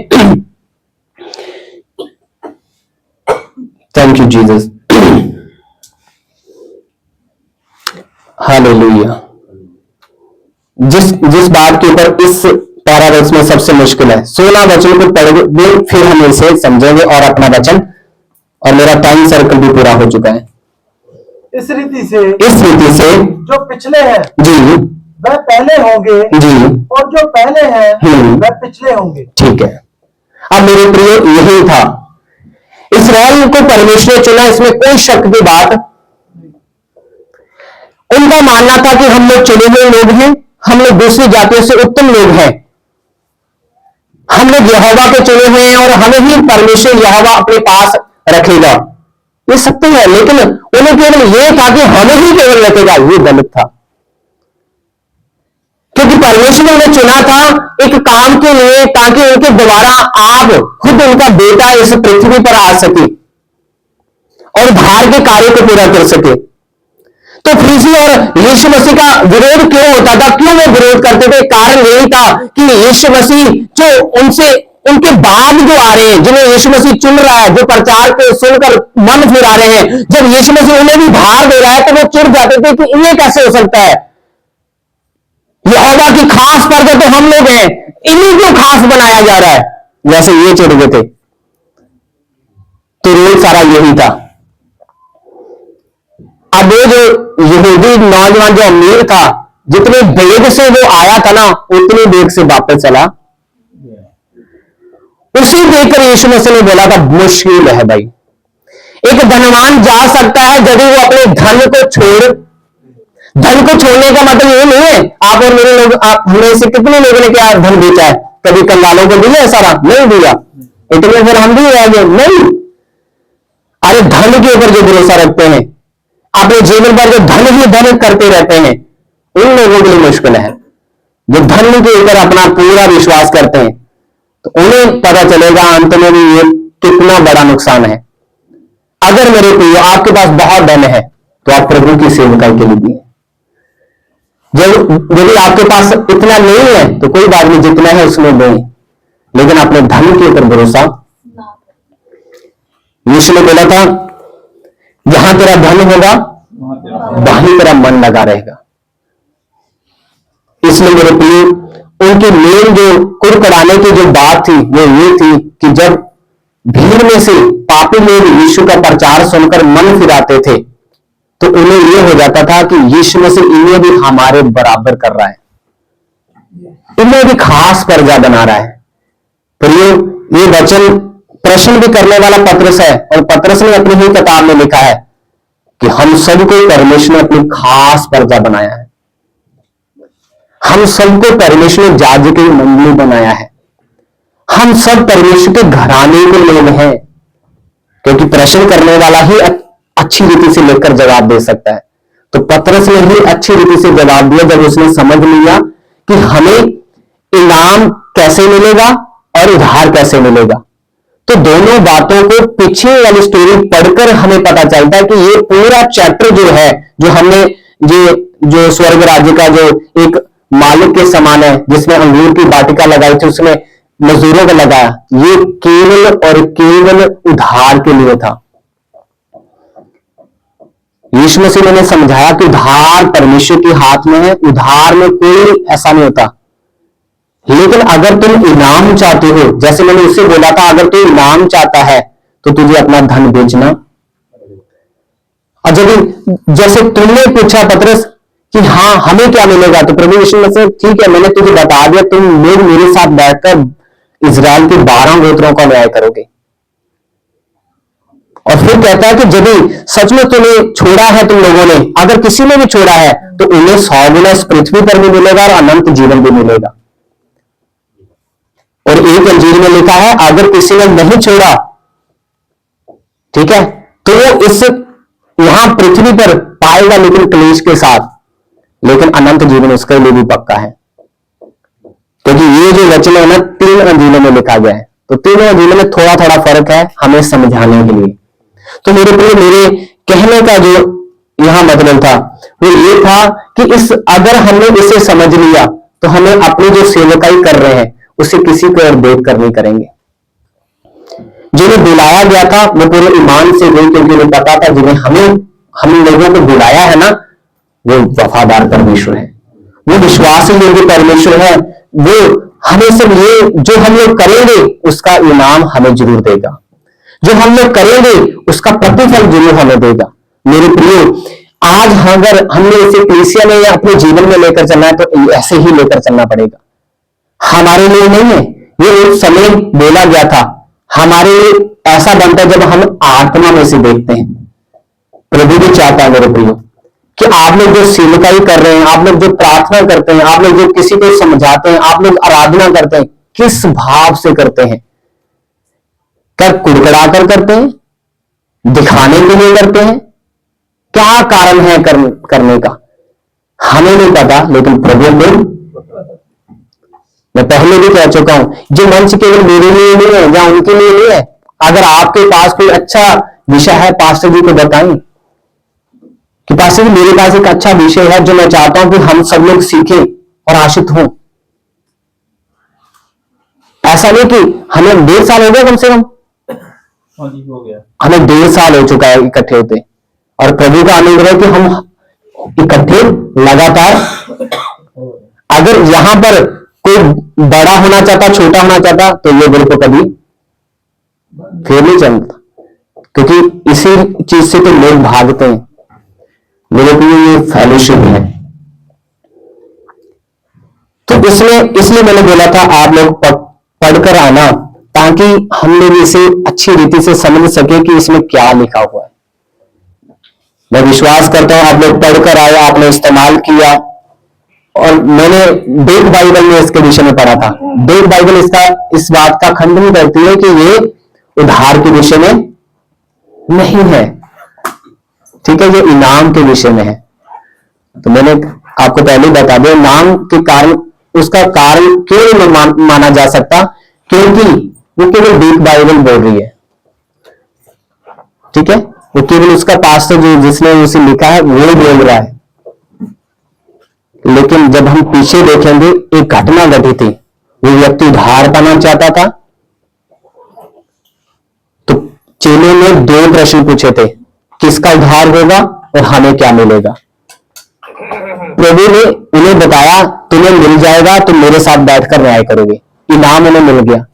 Thank you Jesus, hallelujah. जिस जिस बात के ऊपर इस पैराग्राफ में सबसे मुश्किल है, 16 वचन को पढ़ेंगे फिर हम इसे समझेंगे और अपना वचन, और मेरा टाइम सर्कल भी पूरा हो चुका है। इस रीति से जो पिछले हैं जी वह पहले होंगे जी, और जो पहले हैं वह पिछले होंगे। ठीक है, अब मेरे प्रिय यही था, इस्राएल को परमेश्वर ने चुना, इसमें कोई शक की बात। उनका मानना था कि हम लोग चुने हुए लोग हैं, हम लोग दूसरी जातियों से उत्तम लोग हैं, हम लोग यहोवा के चुने हुए हैं और हमें ही परमेश्वर यहोवा अपने पास रखेगा। ये सत्य है, लेकिन उन्हें केवल यह था कि हमें ही केवल रखेगा। ये गलत था, क्योंकि परमेश्वर ने उन्हें चुना था एक काम के लिए, ताकि उनके द्वारा आप खुद उनका बेटा इस पृथ्वी पर आ सके और बाहर के कार्य को पूरा कर सके। तो फरीसी और यीशु मसीह का विरोध क्यों होता था? क्यों वो विरोध करते थे? कारण यही था कि यीशु मसीह जो उनसे उनके बाद जो आ रहे हैं, जिन्हें यीशु मसीह चुन रहा है, जो प्रचार को सुनकर मन फिरा रहे हैं, जब यीशु मसीह उन्हें भी बाहर दे रहा है तो वो चिढ़ जाते थे कि इन्हें कैसे हो सकता है, यहोवा की खास प्रजा तो हम लोग हैं, इन्हीं को खास बनाया जा रहा है, जैसे ये चिढ़ गए थे। तो रोल सारा यही था। अब वो जो यहूदी नौजवान जो अमीर था, जितने वेग से वो आया था ना, उतनी वेग से वापस चला। उसी देखकर यीशु मसीह ने बोला था, मुश्किल है भाई, एक धनवान जा सकता है यदि वो अपने धन को छोड़। धन को छोड़ने का मतलब ये नहीं है, आप और मेरे लोग, आप हमें से कितने लोगों ने क्या धन बेचा है? कभी कंगालों को दिया सारा? नहीं दिया, इतने फिर हम भी रह गए? नहीं। अरे धन के ऊपर जो भरोसा रखते हैं, अपने जीवन पर जो धन ही धन करते रहते हैं, उन लोगों के लिए मुश्किल है। जो धन के ऊपर अपना पूरा विश्वास करते हैं, तो उन्हें पता चलेगा अंत में भी ये कितना बड़ा नुकसान है। अगर मेरे प्रिय आपके पास बहुत धन है तो आप प्रभु की सेवका के लिए दिए। जब यदि आपके पास इतना नहीं है तो कोई बात नहीं, जितना है उसमें दें, लेकिन अपने धन के ऊपर भरोसा। यीशु ने बोला था, जहां तेरा धन होगा वहीं तेरा मन लगा रहेगा। इसलिए मेरे प्रिय उनकी मेन जो कुड़कुड़ाने की जो बात थी वो ये थी कि जब भीड़ में से पापी लोग यीशु का प्रचार सुनकर मन फिराते थे, तो उन्हें यह हो जाता था कि यीशु मसीह इन्हें भी हमारे बराबर कर रहा है, इन्हें भी खास प्रजा बना रहा है। प्रियो, ये वचन प्रश्न भी करने वाला पत्रस है, और पत्रस ने अपनी ही किताब में लिखा है कि हम सबको परमेश्वर ने अपनी खास प्रजा बनाया है, हम सबको परमेश्वर ने याजक की मंडली बनाया है, हम सब परमेश्वर के घराने के लोग हैं। क्योंकि प्रश्न करने वाला ही अच्छी रीति से लेकर जवाब दे सकता है। तो पतरस ने ही अच्छी रीति से जवाब दिया जब उसने समझ लिया कि हमें इनाम कैसे मिलेगा और उधार कैसे मिलेगा। तो दोनों बातों को पीछे वाली स्टोरी पढ़कर हमें पता चलता है कि ये पूरा चैप्टर जो है, जो हमने जो स्वर्ग राज्य का जो एक मालिक के समान है, जिसने अंगूर की वाटिका लगाई थी, उसने मजदूरों को लगाया, ये केवल और केवल उधार के लिए था। यीशु मसीह ने समझाया कि उधार परमेश्वर के हाथ में है, उधार में कोई ऐसा नहीं होता। लेकिन अगर तुम इनाम चाहते हो, जैसे मैंने उससे बोला था, अगर तू इनाम चाहता है तो तुझे अपना धन बेचना। और जब जैसे तुमने पूछा पतरस कि हाँ हमें क्या मिलेगा, तो प्रभु यीशु मसीह, ठीक है मैंने तुझे बता दिया, तुम लोग मेरे साथ बैठकर इजराइल के 12 गोत्रों का न्याय करोगे। और फिर कहता है कि यदि सच में तुम्हें छोड़ा है तुम लोगों ने, अगर किसी ने भी छोड़ा है तो उन्हें 100 गुना इस पृथ्वी पर भी मिलेगा और अनंत जीवन भी मिलेगा। और एक अंजीर में लिखा है, अगर किसी ने नहीं छोड़ा, ठीक है, तो वो यहां पृथ्वी पर पाएगा लेकिन क्लेश के साथ, लेकिन अनंत जीवन उसके लिए भी पक्का है। क्योंकि ये जो वचन है ना 3 अंजीलों में लिखा गया है, तो 3 अंजीलों में थोड़ा थोड़ा फर्क है हमें समझाने के लिए। तो मेरे प्रिय, मेरे कहने का जो यहां मतलब था वो ये था कि अगर हमने इसे समझ लिया तो हमें अपनी जो सेवकाई कर रहे हैं उसे किसी को और देख कर नहीं करेंगे। जिन्हें बुलाया गया था वो पूरे ईमान से गए, क्योंकि उन्हें पता था जिन्हें हम लोगों को बुलाया है ना वो वफादार परमेश्वर है, वो विश्वास योग्य परमेश्वर है। वो हमें सब ये जो हम लोग करेंगे उसका इनाम हमें जरूर देगा, जो हम लोग करेंगे उसका प्रतिफल जरूर हमें देगा। मेरे प्रियो, आज अगर हमने इसे कलीसिया में या अपने जीवन में लेकर चलना है तो ऐसे ही लेकर चलना पड़ेगा। हमारे लिए नहीं है, ये एक समय बोला गया था, हमारे लिए ऐसा बनता है जब हम आत्मा में से देखते हैं। प्रभु भी चाहता है मेरे प्रियो कि आप लोग जो सेवकाई कर रहे हैं, आप लोग जो प्रार्थना करते हैं, आप लोग जो किसी को समझाते हैं, आप लोग आराधना करते हैं, किस भाव से करते हैं? क्या कुड़कुड़ा कर करते हैं? दिखाने के लिए करते हैं? क्या कारण है करने का? हमें नहीं पता, लेकिन प्रभु को। मैं पहले भी कह चुका हूं, जो मंच केवल मेरे लिए नहीं है या उनके लिए नहीं है। अगर आपके पास कोई अच्छा विषय है, पास्टर जी को बताएं कि पास्टर जी मेरे पास एक अच्छा विषय है जो मैं चाहता हूं कि हम सब लोग सीखें और आशित हों। ऐसा नहीं कि हमें 1.5 साल हो गया, कम से कम हो गया, हमें 1.5 साल हो चुका है इकट्ठे होते, और प्रभु का अनुग्रह कि हम इकट्ठे लगातार। अगर यहां पर कोई बड़ा होना चाहता, छोटा होना चाहता, तो ये ग्रुप कभी फिर नहीं चलता, क्योंकि इसी चीज से तो लोग भागते हैं। मेरे को ये फेलोशिप है। तो इसलिए मैंने बोला था आप लोग पढ़कर आना, ताकि हम लोग इसे अच्छी रीति से समझ सके कि इसमें क्या लिखा हुआ है। मैं विश्वास करता हूं आप लोग पढ़कर आए, आपने इस्तेमाल किया। और मैंने डेक बाइबल में इसके विषय में पढ़ा था। डेक बाइबल इस बात का खंडन करती है कि ये उधार के विषय में नहीं है, ठीक है, ये इनाम के विषय में है। तो मैंने आपको पहले ही बता दिया, नाम के कारण उसका कारण क्यों नहीं माना जा सकता, क्योंकि वो केवल डेक बाइबल बोल रही है, ठीक है, वो केवल उसका पास्टर जो जिसने उसे लिखा है वो बोल रहा है। लेकिन जब हम पीछे देखेंगे, एक घटना घटी थी, वो व्यक्ति उधार पाना चाहता था। तो चेलों ने 2 प्रश्न पूछे थे, किसका उधार होगा और हमें क्या मिलेगा। प्रभु ने उन्हें बताया, तुम्हें मिल जाएगा, तुम मेरे साथ बैठकर न्याय करोगे। इनाम उन्हें मिल गया।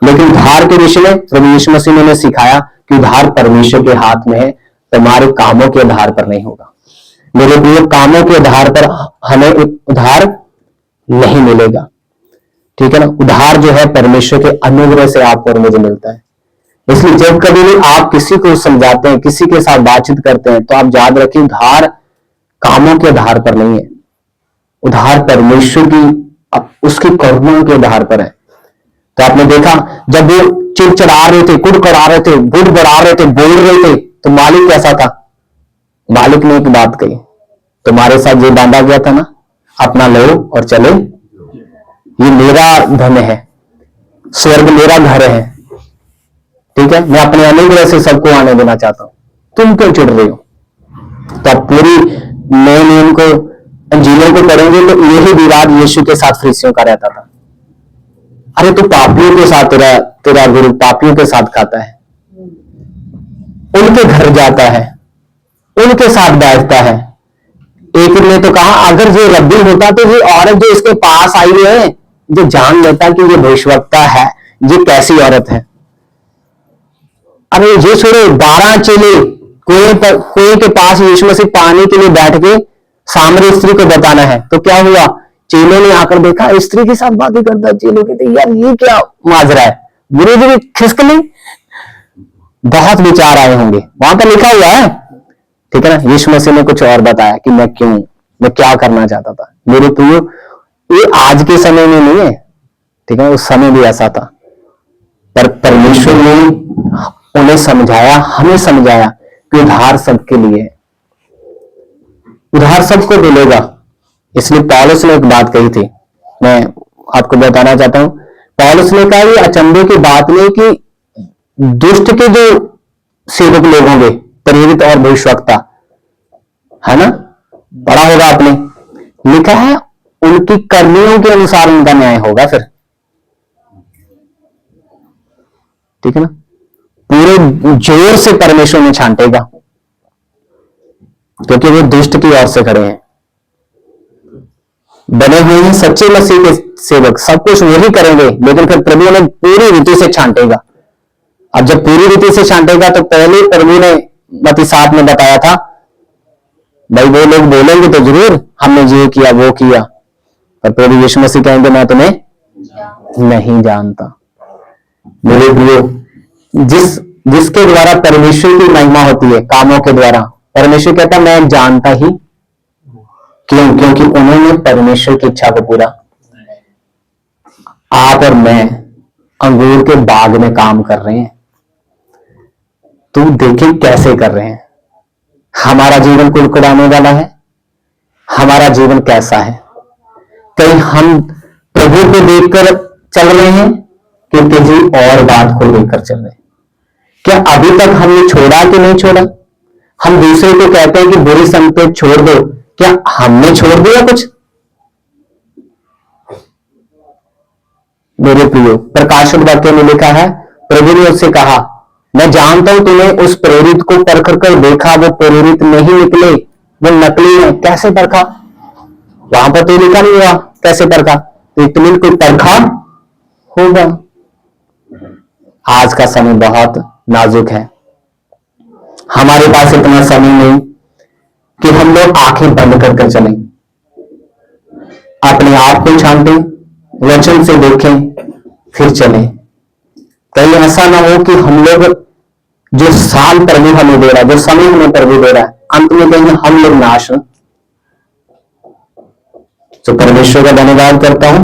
लेकिन उधार के विषय में प्रभु यीशु मसीह ने उन्हें सिखाया कि उधार परमेश्वर के हाथ में है, तुम्हारे कामों के आधार पर नहीं होगा। मेरे प्रिय, कामों के आधार पर हमें उधार नहीं मिलेगा, ठीक है ना। उधार जो है परमेश्वर के अनुग्रह से आपको और मुझे मिलता है। इसलिए जब कभी भी आप किसी को समझाते हैं, किसी के साथ बातचीत करते हैं, तो आप याद रखिए उधार कामों के आधार पर नहीं है, उधार परमेश्वर की उसकी करुणा के आधार पर है। तो आपने देखा, जब वो चिड़चिड़ा रहे थे, कुड़कुड़ा रहे थे, गुड़ बढ़ा रहे थे, बोल रहे थे, तो मालिक कैसा था? मालिक ने एक बात कही, तुम्हारे साथ जो बांधा गया था ना, अपना लो और चले, ये मेरा धन है, स्वर्ग मेरा घर है, ठीक है, मैं अपने अनुग्रह से सबको आने देना चाहता हूं, तुम क्यों चिढ़ रहे हो? तो आप पूरी नए नियम को, अंजीलों को पढ़ेंगे तो यही विवाद यीशु के साथ फरीसियों का रहता था। अरे तू पापियों के साथ, तेरा गुरु पापियों के साथ खाता है, उनके घर जाता है, उनके साथ बैठता है। एक ने तो कहा, अगर ये रब्बी होता तो ये औरत जो इसके पास आई है, जो जान लेता कि ये भविष्यवक्ता है, ये कैसी औरत है। अरे ये छोड़ो, 12 चेले कुएं के पास यीशु मसीह पानी के लिए बैठ के सामरी स्त्री को बताना है, तो क्या हुआ? चेलों ने आकर देखा स्त्री के साथ बातें करता है। चेलों कहते यार ये क्या माजरा है, गुरु जी भी खिसक ली। बहुत विचार आए होंगे, वहां पर लिखा हुआ है, ठीक है ना। यीशु मसीह ने कुछ और बताया कि मैं क्या करना चाहता था। मेरे प्रियो, ये आज के समय में नहीं है, ठीक है, उस समय भी ऐसा था, पर परमेश्वर ने उन्हें समझाया, हमें समझाया कि उधार सबके लिए है। उधार सबको मिलेगा। इसलिए पौलुस ने एक बात कही थी, मैं आपको बताना चाहता हूं। पौलुस ने कहा ये अचंभे की बात नहीं कि दुष्ट के जो सेवक लोग होंगे, प्रेरित और भविष्यवक्ता, है ना, पढ़ा होगा आपने, लिखा है उनकी कर्मियों के अनुसार उनका न्याय होगा। फिर ठीक है ना, पूरे जोर से परमेश्वर ने छांटेगा, क्योंकि वो दुष्ट की ओर से खड़े हैं, बने हुए हैं सच्चे मसीह के सेवक, सब कुछ वही करेंगे, लेकिन फिर प्रभु ने पूरी रीति से छांटेगा। अब जब पूरी रीति से छांटेगा तो पहले प्रभु ने मत्ती 7 में बताया था, भाई वो लोग बोलेंगे तो जरूर हमने ये किया वो किया, पर प्रभु यीशु मसीह कहेंगे मैं तुम्हें नहीं जानता। मेरे प्रियो, जिसके द्वारा परमेश्वर की महिमा होती है, कामों के द्वारा, परमेश्वर कहता मैं जानता ही क्यों, क्योंकि उन्होंने परमेश्वर की इच्छा को पूरा। आप और मैं अंगूर के बाग में काम कर रहे हैं, तो देखिए कैसे कर रहे हैं। हमारा जीवन कुड़कुड़ाने वाला है, हमारा जीवन कैसा है? कहीं हम प्रभु को देखकर चल रहे हैं कि किसी और बात को लेकर चल रहे हैं? क्या अभी तक हमने छोड़ा कि नहीं छोड़ा? हम दूसरे को कहते हैं कि बुरी संगत छोड़ दो, क्या हमने छोड़ दिया कुछ? मेरे प्रियो, प्रकाशित वाक्य में लिखा है, प्रभु ने उससे कहा मैं जानता हूं तूने उस प्रेरित को परख कर देखा, वो प्रेरित नहीं निकले, वो नकली है। कैसे परखा? वहां पर तो लिखा नहीं हुआ कैसे परखा, तो तुमने कोई परखा होगा। आज का समय बहुत नाजुक है, हमारे पास इतना समय नहीं कि हम लोग आंखें बंद कर चलें, अपने आप को छांटें, वचन से देखें, फिर चलें। कहीं ऐसा ना हो कि हम लोग जो साल प्रभु हमें दे रहा है, जो समय हमें प्रभु दे रहा है, अंत में कहीं हम लोग नाश हो। तो परमेश्वर का धन्यवाद करता हूं।